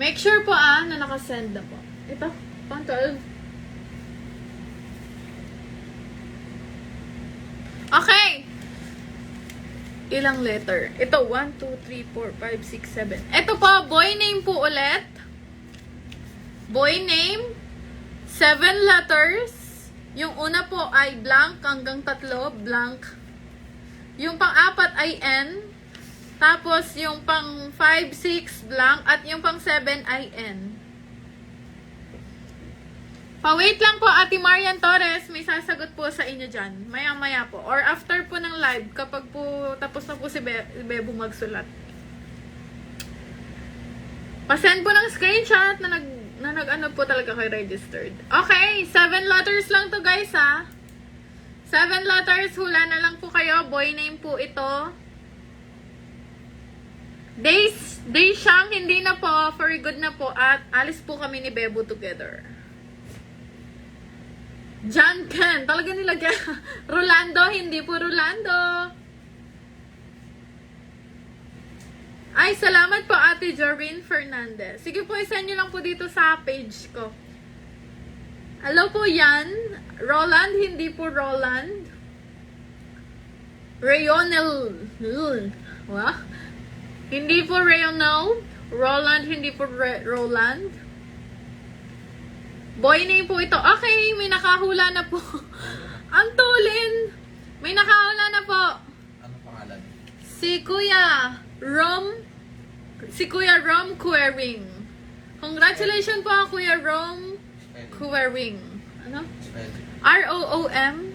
Make sure po na nakasend na po. Ito, pang 12. Okay. Ilang letter? Ito, 1, 2, 3, 4, 5, 6, 7. Ito po, boy name po ulit. Boy name, 7 letters. Yung una po ay blank hanggang 3, blank. Yung pang-apat ay N. Tapos, yung pang 5, 6, blank. At yung pang 7 ay N. Pa-wait lang po, Ate Marian Torres. May sasagot po sa inyo dyan. Maya-maya po. Or after po ng live, kapag po tapos na po si Bebo magsulat. Pasend po ng screenshot na nag-ano po talaga kayo registered. Okay, 7 letters lang to, guys, ha. 7 letters, hula na lang po kayo. Boy name po ito. Day siyang hindi na po, for good na po, at alis po kami ni Bebo together. John Ken, talaga nilagyan. Rolando, hindi po Rolando. Ay, salamat po Ate Joreen Fernandez. Sige po, isend nyo lang po dito sa page ko. Hello po yan. Roland, hindi po Roland. Rayonel. What? Hindi po Rayonel. Roland, hindi po Roland. Boy name po ito. Okay, may nakahula na po. Ang tulin. May nakahula na po. Ano pangalan? Si Kuya Rom Quering. Congratulations po, Kuya Rom Quering. Ano? ROOMCUERING.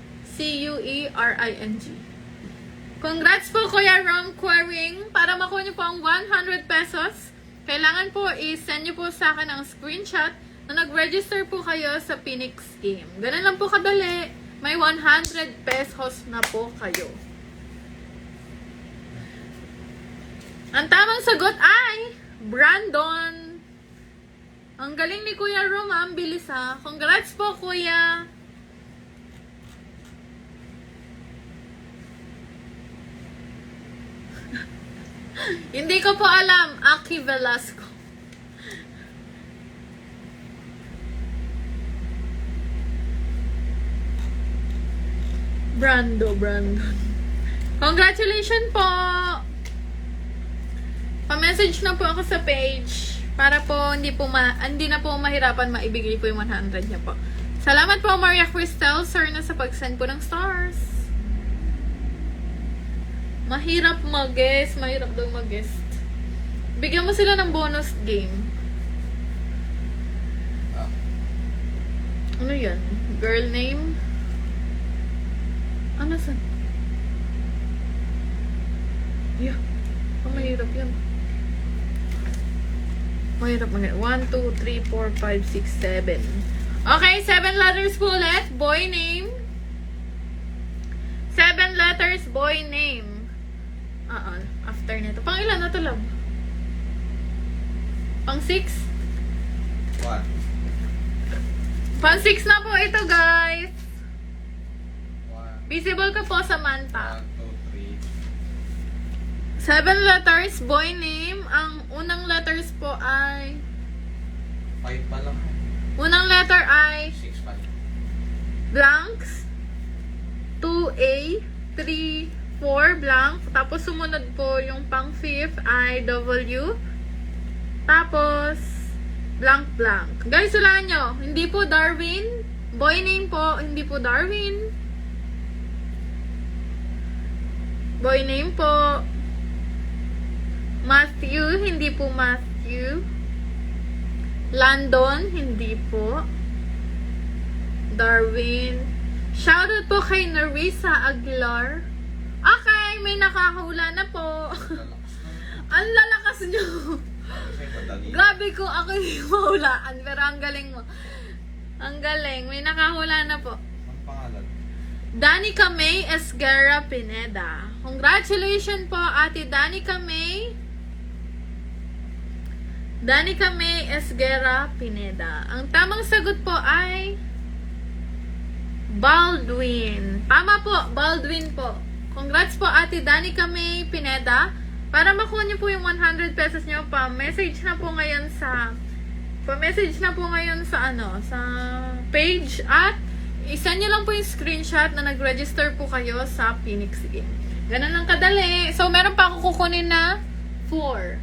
Congrats po, Kuya Rom Quering. Para makuha niyo po ang 100 pesos, kailangan po i-send niyo po sa akin ang screenshot na nag-register po kayo sa Phoenix Game. Ganun lang po kadali. May 100 pesos na po kayo. Ang tamang sagot ay Brandon. Ang galing ni Kuya Rom, ang bilis ha. Congrats po, Kuya. Hindi ko po alam. Aki Velasco. Brandon. Congratulations po. Pa-message na po ako sa page para po hindi na po mahirapan maibigay po yung 100 niya po. Salamat po, Maria Cristel, sir, na sa pag-send po ng stars. Mahirap mag-guess. Mahirap daw mag-guest. Bigyan mo sila ng bonus game. Ano yan? Girl name? Ano sa? Yeah. Oh, mahirap yun. Mahirap. 1, 2, 3, 4, 5, 6, 7. Okay, 7 letters po ulit. Boy name. 7 letters, boy name. After nito. Pang ilan na to, love? Pang 6? 1. Pang 6 na po ito, guys. 1, Visible ka po, Samantha. 2, 7 letters, boy name. Ang unang letters po ay... 3. 5 pa lang. Unang letter ay 6 pa lang. blanks. 2A, 3, 4 blank. Tapos sumunod po yung pang 5th ay W. Tapos blank blank. Guys, wala nyo. Hindi po Darwin. Boy name po, hindi po Darwin. Boy name po Matthew, hindi po Matthew. Landon, hindi po. Darwin. Shoutout po kay Narisa Aguilar. Okay, may nakahula na po. Lalakas na. Ang lalakas nyo. Kasi madali. Grabe ko, ako yung mahulaan. Pero ang galing mo. Ang galing. May nakahula na po. Ang pangalan? Danica May Esguerra Pineda. Congratulations po, Ate Danica May. Danica May Esguerra Pineda. Ang tamang sagot po ay Baldwin. Tama po, Baldwin po. Congrats po, Ate Danica May Pineda. Para makuha niyo po yung 100 pesos niyo, pa-message na po ngayon sa sa page at isa niyo lang po yung screenshot na nag-register po kayo sa Phoenix Game. Ganun lang kadali. So, meron pa ako kukunin na 4.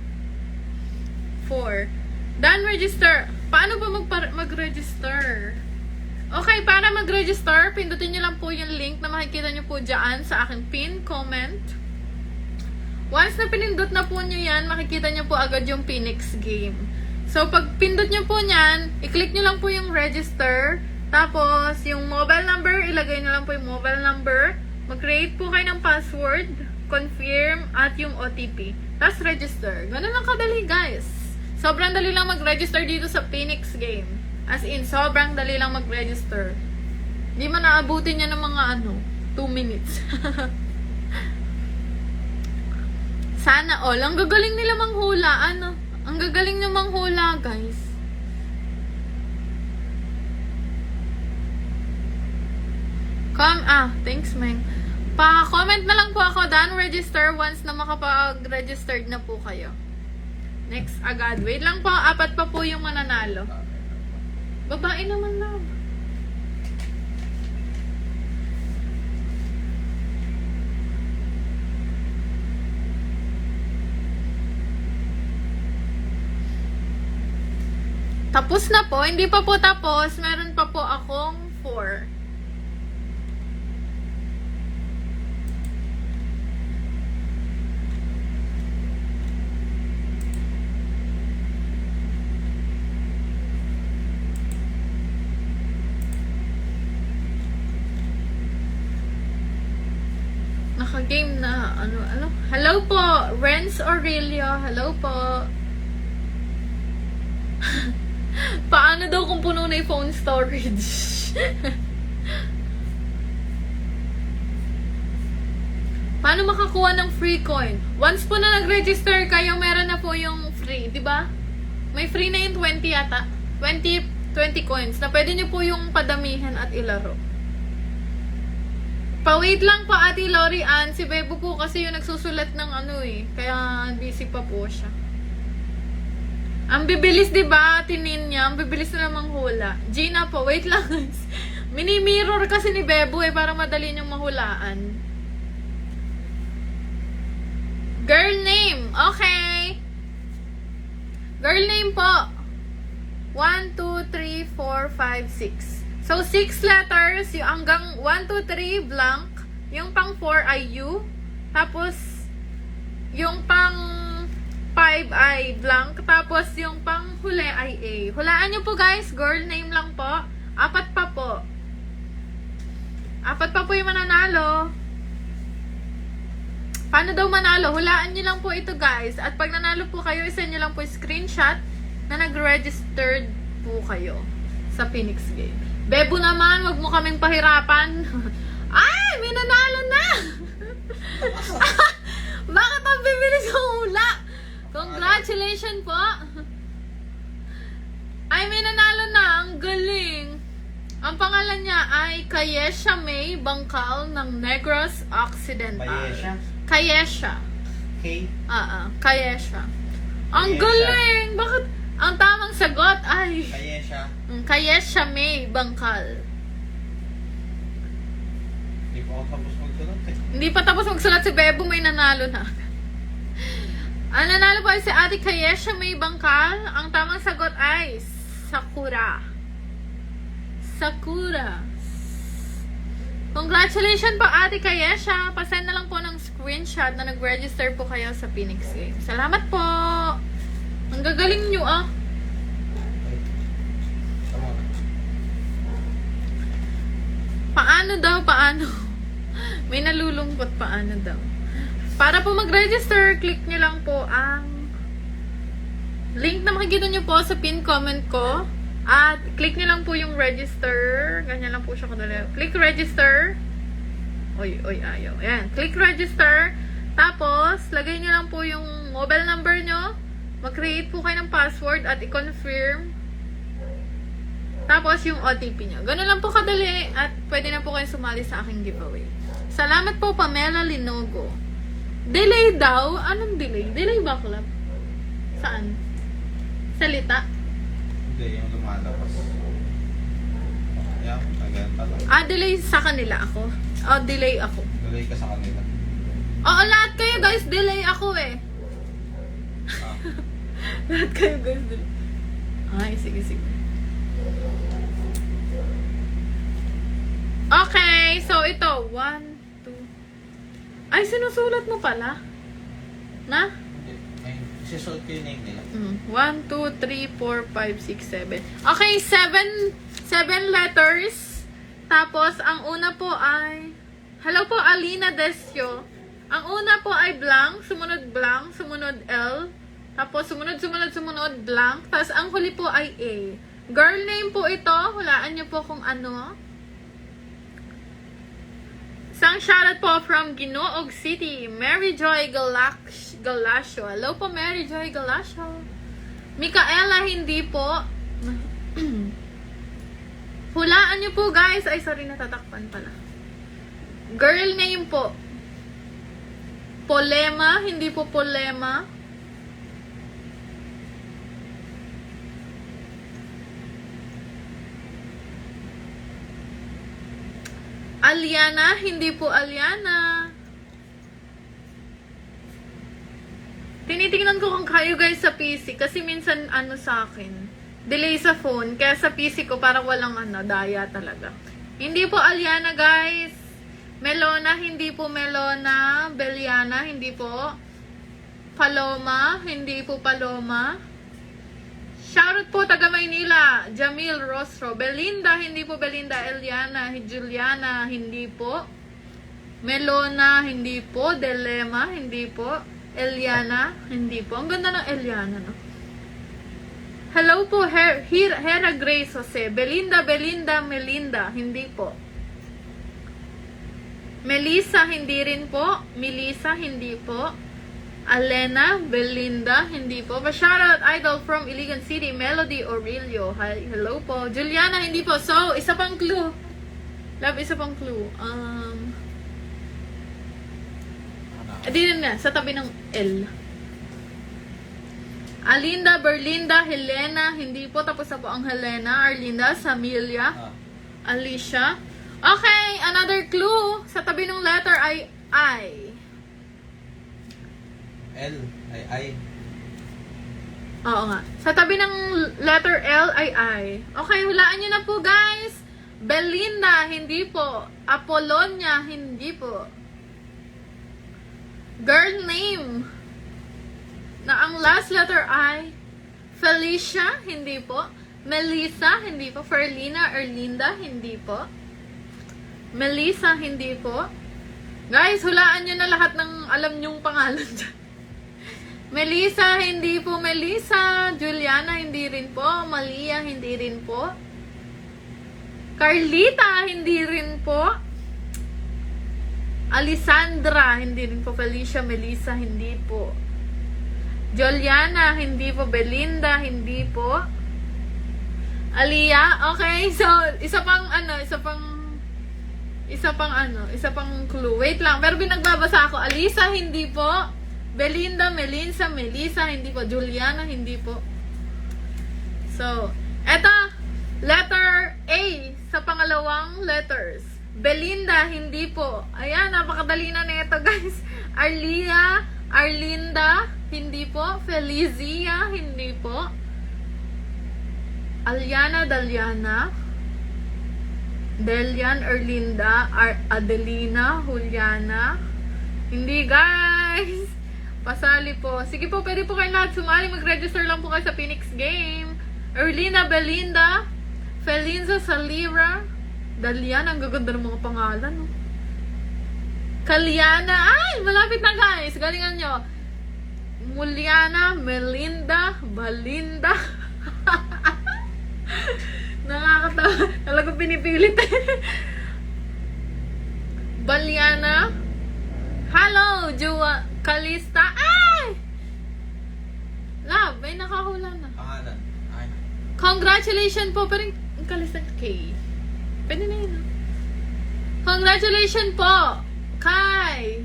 Done register. Paano ba mag-register? Okay, para mag-register, pindutin nyo lang po yung link na makikita nyo po dyan sa aking pin comment. Once na pinindot na po nyo yan, makikita nyo po agad yung Phoenix Game. So, pag pindot nyo po nyan, i-click nyo lang po yung register. Tapos, yung mobile number, ilagay nyo lang po yung mobile number. Mag-create po kayo ng password, confirm, at yung OTP. Tapos, register. Ganun lang kadali, guys. Sobrang dali lang mag-register dito sa Phoenix Game. As in, sobrang dali lang mag-register. Hindi man naabutin niya ng mga 2 minutes. Sana all. Ang gagaling nila manghula. Ang gagaling nila manghula, guys. Thanks, Meng. Pa-comment na lang po ako, done register once na makapag-registered na po kayo. Next agad. Wait lang po, 4 pa po yung mananalo. Babae naman lang. Tapos na po. Hindi pa po tapos. Meron pa po akong 4. Naka-game na. Hello po, Renz Aurelio. Hello po. Paano daw kung puno na yung phone storage? Paano makakuha ng free coin? Once po na nag-register kayo, meron na po yung free, di ba? May free na yung 20 yata. 20 coins na pwede nyo po yung padamihan at ilaro. Pa-wait lang po, Ate Lori Ann. Si Bebo po kasi yung nagsusulat ng kaya busy pa po siya. Ang bibilis, di ba, tinin niya? Ang bibilis na namang hula. Gina po, wait lang guys. Mini-mirror kasi ni Bebo para madali niyong mahulaan. Girl name, okay. Girl name po. 1, 2, 3, 4, 5, 6. So, 6 letters, yung hanggang 1, 2, 3, blank. Yung pang 4 ay U. Tapos, yung pang 5 ay blank. Tapos, yung pang huli ay A. Hulaan nyo po guys, girl name lang po. 4 pa po. 4 pa po yung mananalo. Paano daw manalo? Hulaan nyo lang po ito guys. At pag nanalo po kayo, isa nyo lang po screenshot na nag-registered po kayo sa Phoenix Game. Bebo naman, wag mo kaming pahirapan. Ay! May nanalo na! Bakit ang bibilis ang hula? Congratulations po! Ay, may nanalo na. Ang galing. Ang pangalan niya ay Kayesha May Bangkal ng Negros Occidental. Kayesha? Kayesha. K? Kayesha. Ang Kayesha. galing! Bakit? Ang tamang sagot ay Kayesha. Kayesha May Bangkal. Hindi pa ako tapos magsulat eh. Hindi pa tapos magsulat si Bebo, may nanalo na. Ang nanalo po ay si Ate Kayesha May Bangkal. Ang tamang sagot ay Sakura. Sakura. Congratulations po Ate Kayesha. Pasend na lang po ng screenshot na nag-register po kayo sa Phoenix Game. Salamat po. Ang gagaling nyo ah. Tama. Paano daw? Paano? May nalulungkot paano daw. Para po mag-register, click nyo lang po ang link na makikita nyo po sa pin comment ko. At click nyo lang po yung register. Ganyan lang po siya kadali. Click register. Oy, ayaw. Ayan. Click register. Tapos, lagay nyo lang po yung mobile number nyo. Mag-create po kayo ng password at i-confirm. Tapos, yung OTP nyo. Ganun lang po kadali. At pwede na po kayo sumali sa aking giveaway. Salamat po, Pamela Linogo. Delay daw? Anong delay? Delay ba, club? Saan? Salita? Hindi, yung lumalabas. Yan, again pala. Delay sa kanila ako. Delay ako. Tuloy ka sa kanila. Oo, lahat kayo guys, delay ako eh. Ah. Lahat kayo guys, delay. Ay, sige. Okay, so ito, 1, 2. Ay, sinusulat mo pala? Na? Hindi. Ay, isisuot ko yung name nila. 1, 2, 3, 4, 5, 6, 7. Okay, 7 letters. Tapos, ang una po ay... Hello po, Alina Desio. Ang una po ay blank, sumunod L. Tapos, sumunod, blank. Tapos, ang huli po ay A. Girl name po ito. Hulaan niyo po kung ano. Isang shoutout po from Ginoog City, Mary Joy Galasio. Hello po, Mary Joy Galasio. Micaela, hindi po. Hulaan niyo po, guys. Ay, sorry, natatakpan pala. Girl name po. Polema, hindi po Polema. Aliana, hindi po Aliana. Tinitingnan ko kung kayo guys sa PC kasi minsan sa akin, delay sa phone, kaya sa PC ko parang walang daya talaga. Hindi po Aliana guys. Melona, hindi po Melona. Beliana, hindi po. Paloma, hindi po Paloma. Shoutout po taga Maynila, Jamil Rostro. Belinda, hindi po Belinda. Eliana, Juliana, hindi po. Melona, hindi po. Delema, hindi po. Eliana, hindi po. Ang ganda ng Eliana, no? Hello po, Hera Grace Jose. Belinda, Melinda, hindi po. Melissa, hindi rin po. Melissa, hindi po. Alena, Belinda, hindi po. Pa-shoutout idol from Iligan City, Melody Aurelio. Hi, hello po. Juliana, hindi po. So, isa pang clue. Love, isa pang clue. Dito na, sa tabi ng L. Alinda, Berlinda, Helena, hindi po. Tapos na po ang Helena, Arlinda, Samilia, Alicia. Okay, another clue. Sa tabi ng letter ay I. L ay I. Oo nga. Sa tabi ng letter L ay I. Okay, hulaan nyo na po guys. Belinda, hindi po. Apollonia, hindi po. Girl name na ang last letter I. Felicia, hindi po. Melissa, hindi po. Ferlina, Erlinda, hindi po. Melissa, hindi po. Guys, hulaan nyo na lahat ng alam nyong pangalan dyan. Melissa, hindi po Melissa. Juliana, hindi rin po. Malia, hindi rin po. Carlita, hindi rin po. Alessandra, hindi rin po. Felicia, Melissa, hindi po. Juliana, hindi po. Belinda, hindi po. Alia, okay. So, isa pang clue. Wait lang, pero binagbabasa ako. Alisa, hindi po. Belinda, Melissa, hindi po. Juliana, hindi po. So, eto, letter A sa pangalawang letters. Belinda, hindi po. Ayan, napakadali na nito, guys. Arlinda, hindi po. Felizia, hindi po. Daliana, Delian, Erlinda, Adelina, Juliana. Hindi, guys. Pasali po. Sige po, pwede po kayo lahat sumali. Mag-register lang po kayo sa Phoenix Game. Erlina, Belinda, Felinza, Salira, Dalian. Ang gaganda ng mga pangalan, no? Kalyana. Ay, malapit na, guys. Galingan nyo. Muliana, Melinda, Balinda. Nakakatawa. Talagang pinipilit. Baliana. Hello, Jua. Kalista. Ay! Love, may nakahula na. Pangalan. Ay. Congratulations po. Pero yung Kalista K. Pwede na yun. Congratulations po kay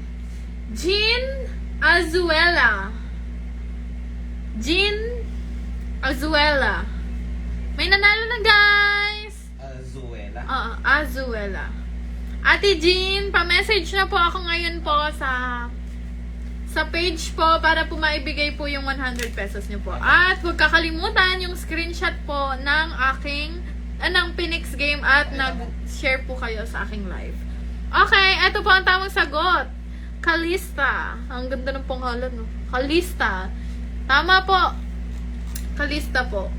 Jean Azuela. May nanalo na, guys! Azuela. Oo, Azuela. Ate Jean, pa-message na po ako ngayon po sa page po para po maibigay po yung 100 pesos niyo po. At huwag kakalimutan yung screenshot po ng ng Phoenix Game at nag-share po kayo sa aking live. Okay, eto po ang tamang sagot. Kalista. Ang ganda ng pangalan, no? Kalista. Tama po. Kalista po.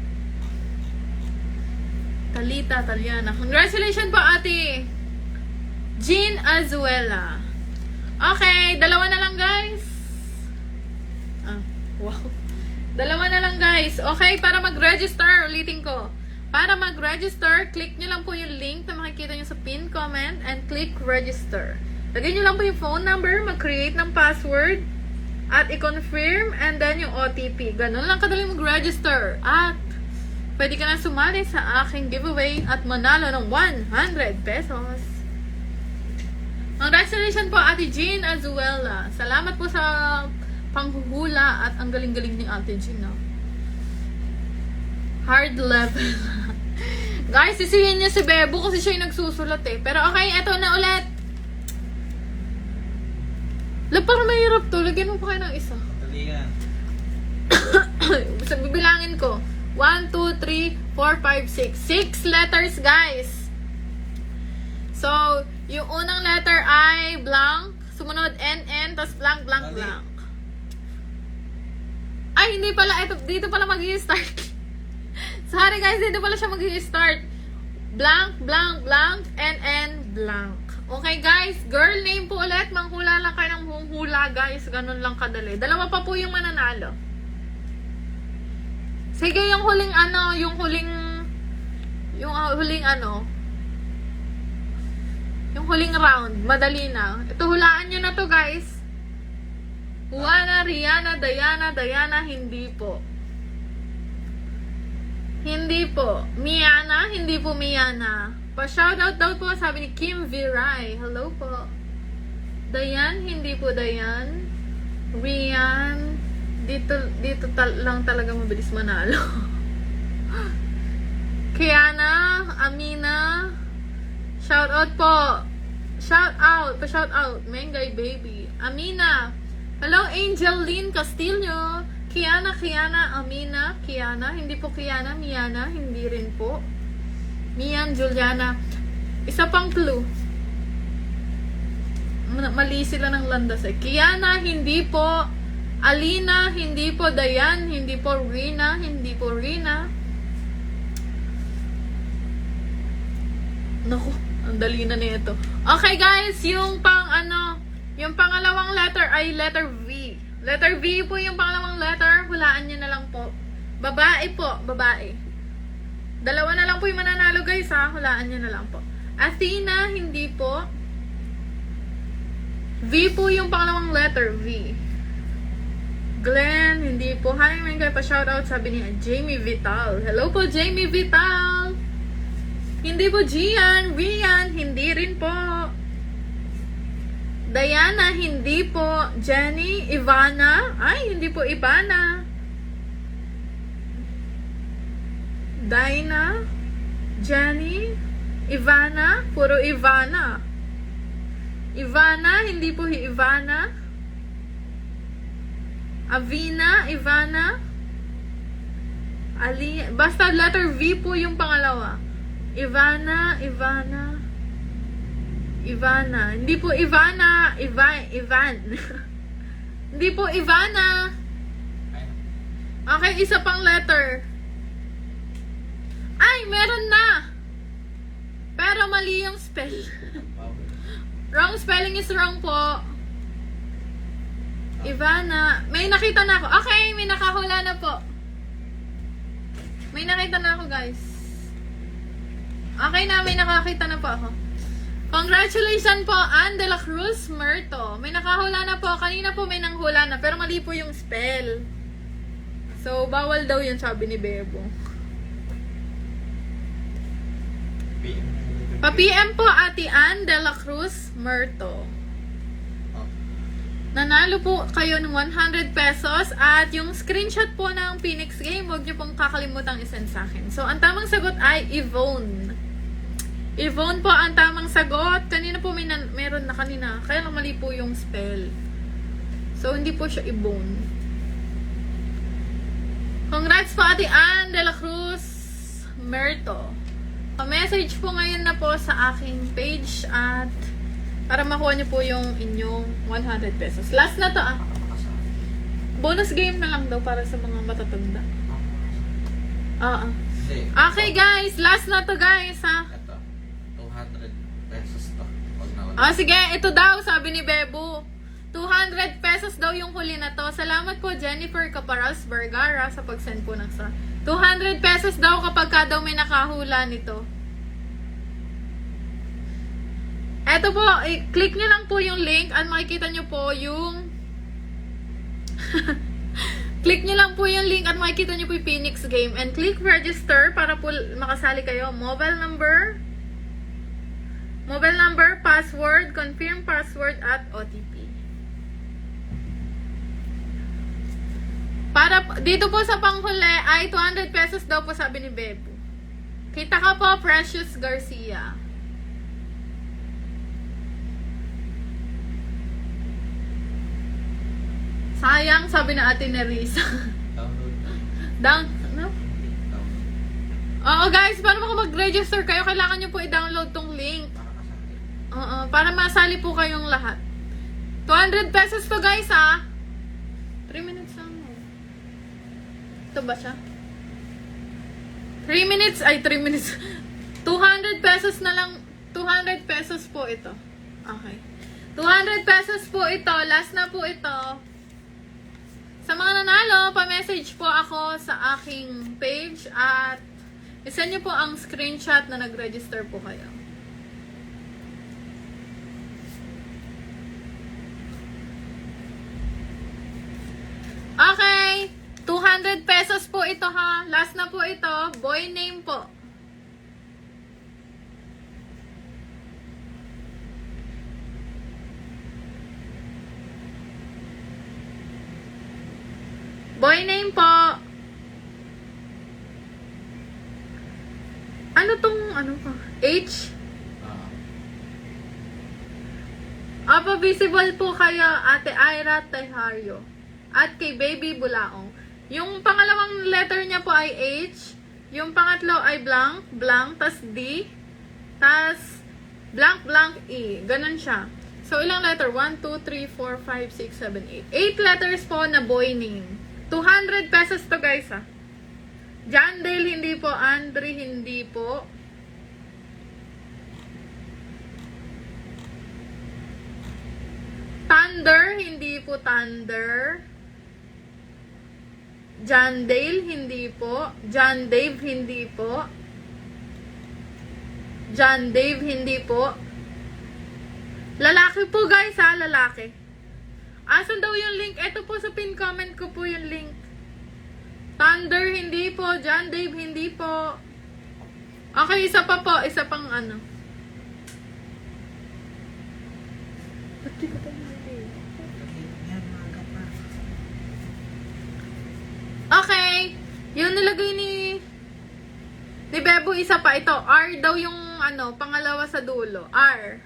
Talita, Taliana. Congratulations po, ate Jean Azuela. Okay, dalawa na lang, guys. Wow. Dalawa na lang, guys. Okay, para mag-register, ulitin ko. Para mag-register, click nyo lang po yung link na makikita nyo sa pin comment and click register. Lagyan nyo lang po yung phone number, mag-create ng password, at i-confirm, and then yung OTP. Ganun lang kadali mag-register. At pwede ka na sumali sa aking giveaway at manalo ng 100 pesos. Congratulations po, Ate Jean Azuela. Salamat po sa panghuhula at ang galing-galing ni Ate Jean. No? Hard level. Guys, sisihin niya si Bebo kasi siya yung nagsusulat eh. Pero okay, eto na ulit. Parang mahirap to. Lagyan mo pa kayo ng isa. Dali yan. Bibilangin ko. 1, 2, 3, 4, 5, 6. 6 letters, guys. So, yung unang letter I, blank. Sumunod, NN, tapos blank, blank, Dali. blank. Ay, hindi pala. Ito, dito pala mag-i-start. Sorry, guys. Dito pala siya mag-i-start. Blank, blank, blank, NN, blank. Okay, guys. Girl name po ulit. Manghula lang kayo ng hula, guys. Ganun lang kadali. Dalawa pa po yung mananalo. Sige, yung huling round. Madali na. Ito, hulaan nyo na to, guys. Juana, Rihanna, Diana, hindi po. Hindi po. Miana, hindi po Miana. Pa-shoutout daw po, sabi ni Kim Viray. Hello po. Dayan, hindi po Dayan. Rian, dito lang talaga mabilis manalo. Kiana, Amina, shoutout po. Shoutout, pa-shoutout. Mengay baby. Amina. Hello, Angeline Castillo. Kiana, Amina, Kiana. Hindi po Kiana, Miana. Hindi rin po. Mian, Juliana. Isa pang clue. Mali sila ng landas eh. Kiana, hindi po. Alina, hindi po. Dayan, hindi po. Rina, hindi po. Rina. Naku, ang dali na nito. Okay guys, yung pang Yung pangalawang letter ay letter V. Letter V po yung pangalawang letter. Hulaan nyo na lang po. Babae po. Babae. Dalawa na lang po yung mananalo guys ha. Hulaan nyo na lang po. Athena, hindi po. V po yung pangalawang letter. V. Glenn, hindi po. Hi, may kayo pa shoutout. Sabi niya, Jamie Vital. Hello po, Jamie Vital. Hindi po Gian. Rian, hindi rin po. Diana, hindi po. Jenny, Ivana. Ay, hindi po Ivana. Dina, Jenny, Ivana. Puro Ivana. Ivana, hindi po Ivana. Avina, Ivana. Ali, basta letter V po yung pangalawa. Ivana. Ivana. Hindi po Ivana. Ivan. Hindi po Ivana. Okay, isa pang letter. Ay, meron na. Pero mali yung spell. Wrong spelling is wrong po. Ivana. May nakita na ako. Okay, may nakahula na po. May nakita na ako, guys. Okay na, may nakakita na po ako. Congratulations po, Ann de la Cruz Merto. May nakahula na po. Kanina po may nanghula na, pero mali po yung spell. So, bawal daw yun, sabi ni Bebo. Pa-PM po, Ate Ann de la Cruz Merto. Nanalo po kayo ng 100 pesos at yung screenshot po ng Phoenix Game, huwag niyo pong kakalimutang isend sa akin. So, ang tamang sagot ay Yvonne. Yvonne po ang tamang sagot. Kanina po meron na kanina. Kaya lang mali po yung spell. So, hindi po siya Yvonne. Congrats po, Ate Ann de la Cruz Merto. Pa-message po ngayon na po sa aking page at para makuha niyo po yung inyong 100 pesos. Last na to Bonus game na lang daw para sa mga matatanda. Okay guys, last na to guys ha. Ito, 200 pesos to. Pag nawala. Sige, ito daw sabi ni Bebo. 200 pesos daw yung huli na to. Salamat po Jennifer Caparas Vergara sa pag-send po ng 200 pesos daw kapag ka daw may nakahula nito. Eto po, click nyo lang po yung link at makikita nyo po yung click nyo lang po yung link at makikita nyo po yung Phoenix Game and click register para po makasali kayo. Mobile number, password, confirm password at OTP. Para dito po sa panghuli ay 200 pesos daw po sabi ni Bebo. Kita ka po, Precious Garcia. Sayang, sabi na Ate Nerissa. Download. No? Oo guys, para mag-register kayo, kailangan nyo po i-download tong link. Para masali po kayong lahat. 200 pesos to guys ha. 3 minutes lang. Ito ba siya? 3 minutes. 200 pesos na lang. 200 pesos po ito. Okay. 200 pesos po ito. Last na po ito. Sa mga nanalo, pa-message po ako sa aking page at isend nyo po ang screenshot na nag-register po kayo. Okay. 200 pesos po ito ha. Last na po ito. Boy name po. Boy name po. Ano tong, H? Visible po kayo, Ate Ira Tejario. At kay Baby Bulaong. Yung pangalawang letter niya po ay H. Yung pangatlo ay blank, tas D, tas blank, E. Ganon siya. So, ilang letter? 1, 2, 3, 4, 5, 6, 7, 8. 8 letters po na boy name. 200 pesos to guys ha. John Dale hindi po. Andre hindi po. Thunder, hindi po Thunder. John Dale, hindi po. John Dave, hindi po. John Dave, hindi po. Lalaki po guys ha, lalaki. Asan daw yung link? Ito po sa pin comment ko po yung link. Thunder, hindi po. John Dave, hindi po. Okay, isa pa po. Isa pang ano. Ba't di ko pa nilagay? Okay. Yung nilagay ni Bebo, isa pa. Ito, R daw yung ano, pangalawa sa dulo. R.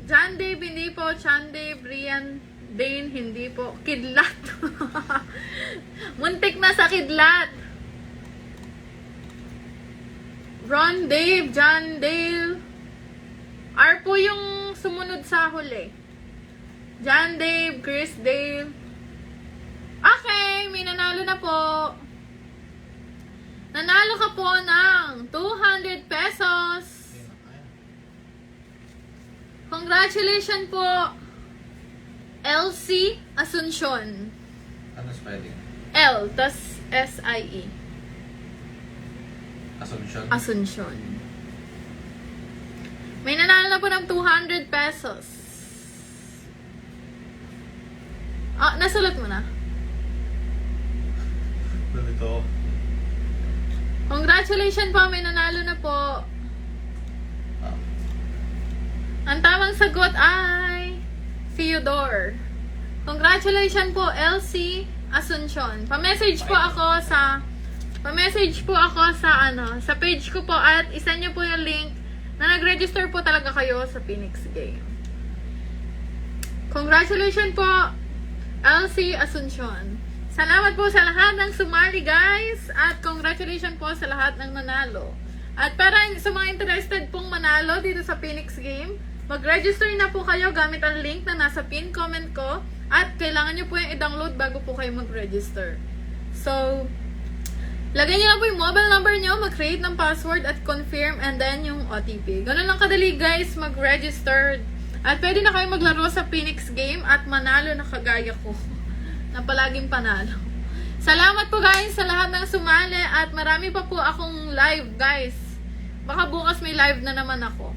John Dave, hindi po. Chan Dave, Rian, Dane, hindi po. Kidlat. Muntik na sa kidlat. Ron Dave, John Dale. R po yung sumunod sa huli. John Dave, Chris Dale. Okay, may nanalo na po. Nanalo ka po ng 200 pesos. Congratulations po, LC Asuncion. Ano spelling? L, tas S-I-E. Assumption? Asuncion. May nanalo na po ng 200 pesos. Ah, nasulat mo na. Ganito. Congratulations po, may nanalo na po. Ah. Ang tamang sagot ay Theodore. Congratulations po, LC Asuncion. Pa-message po ako sa sa page ko po at isa niyo po yung link na nag-register po talaga kayo sa Phoenix Game. Congratulations po, LC Asuncion. Salamat po sa lahat ng sumali guys at congratulations po sa lahat ng nanalo. At para sa mga interested pong manalo dito sa Phoenix Game, mag-register na po kayo gamit ang link na nasa pin comment ko at kailangan nyo po yung i-download bago po kayo mag-register. So, lagay nyo lang po yung mobile number nyo, mag-create ng password at confirm and then yung OTP. Ganun lang kadali guys mag-register. At pwede na kayo maglaro sa Phoenix Game at manalo na kagaya ko. Na palaging panalo. Salamat po guys sa lahat ng sumali at marami pa po akong live guys. Baka bukas may live na naman ako.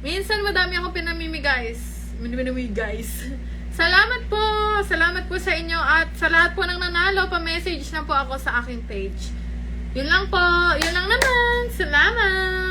Minsan madami akong pinamimigay guys. Salamat po sa inyo at sa lahat po ng nanalo, pa-message na po ako sa aking page. Yun lang po, yun lang naman. Salamat!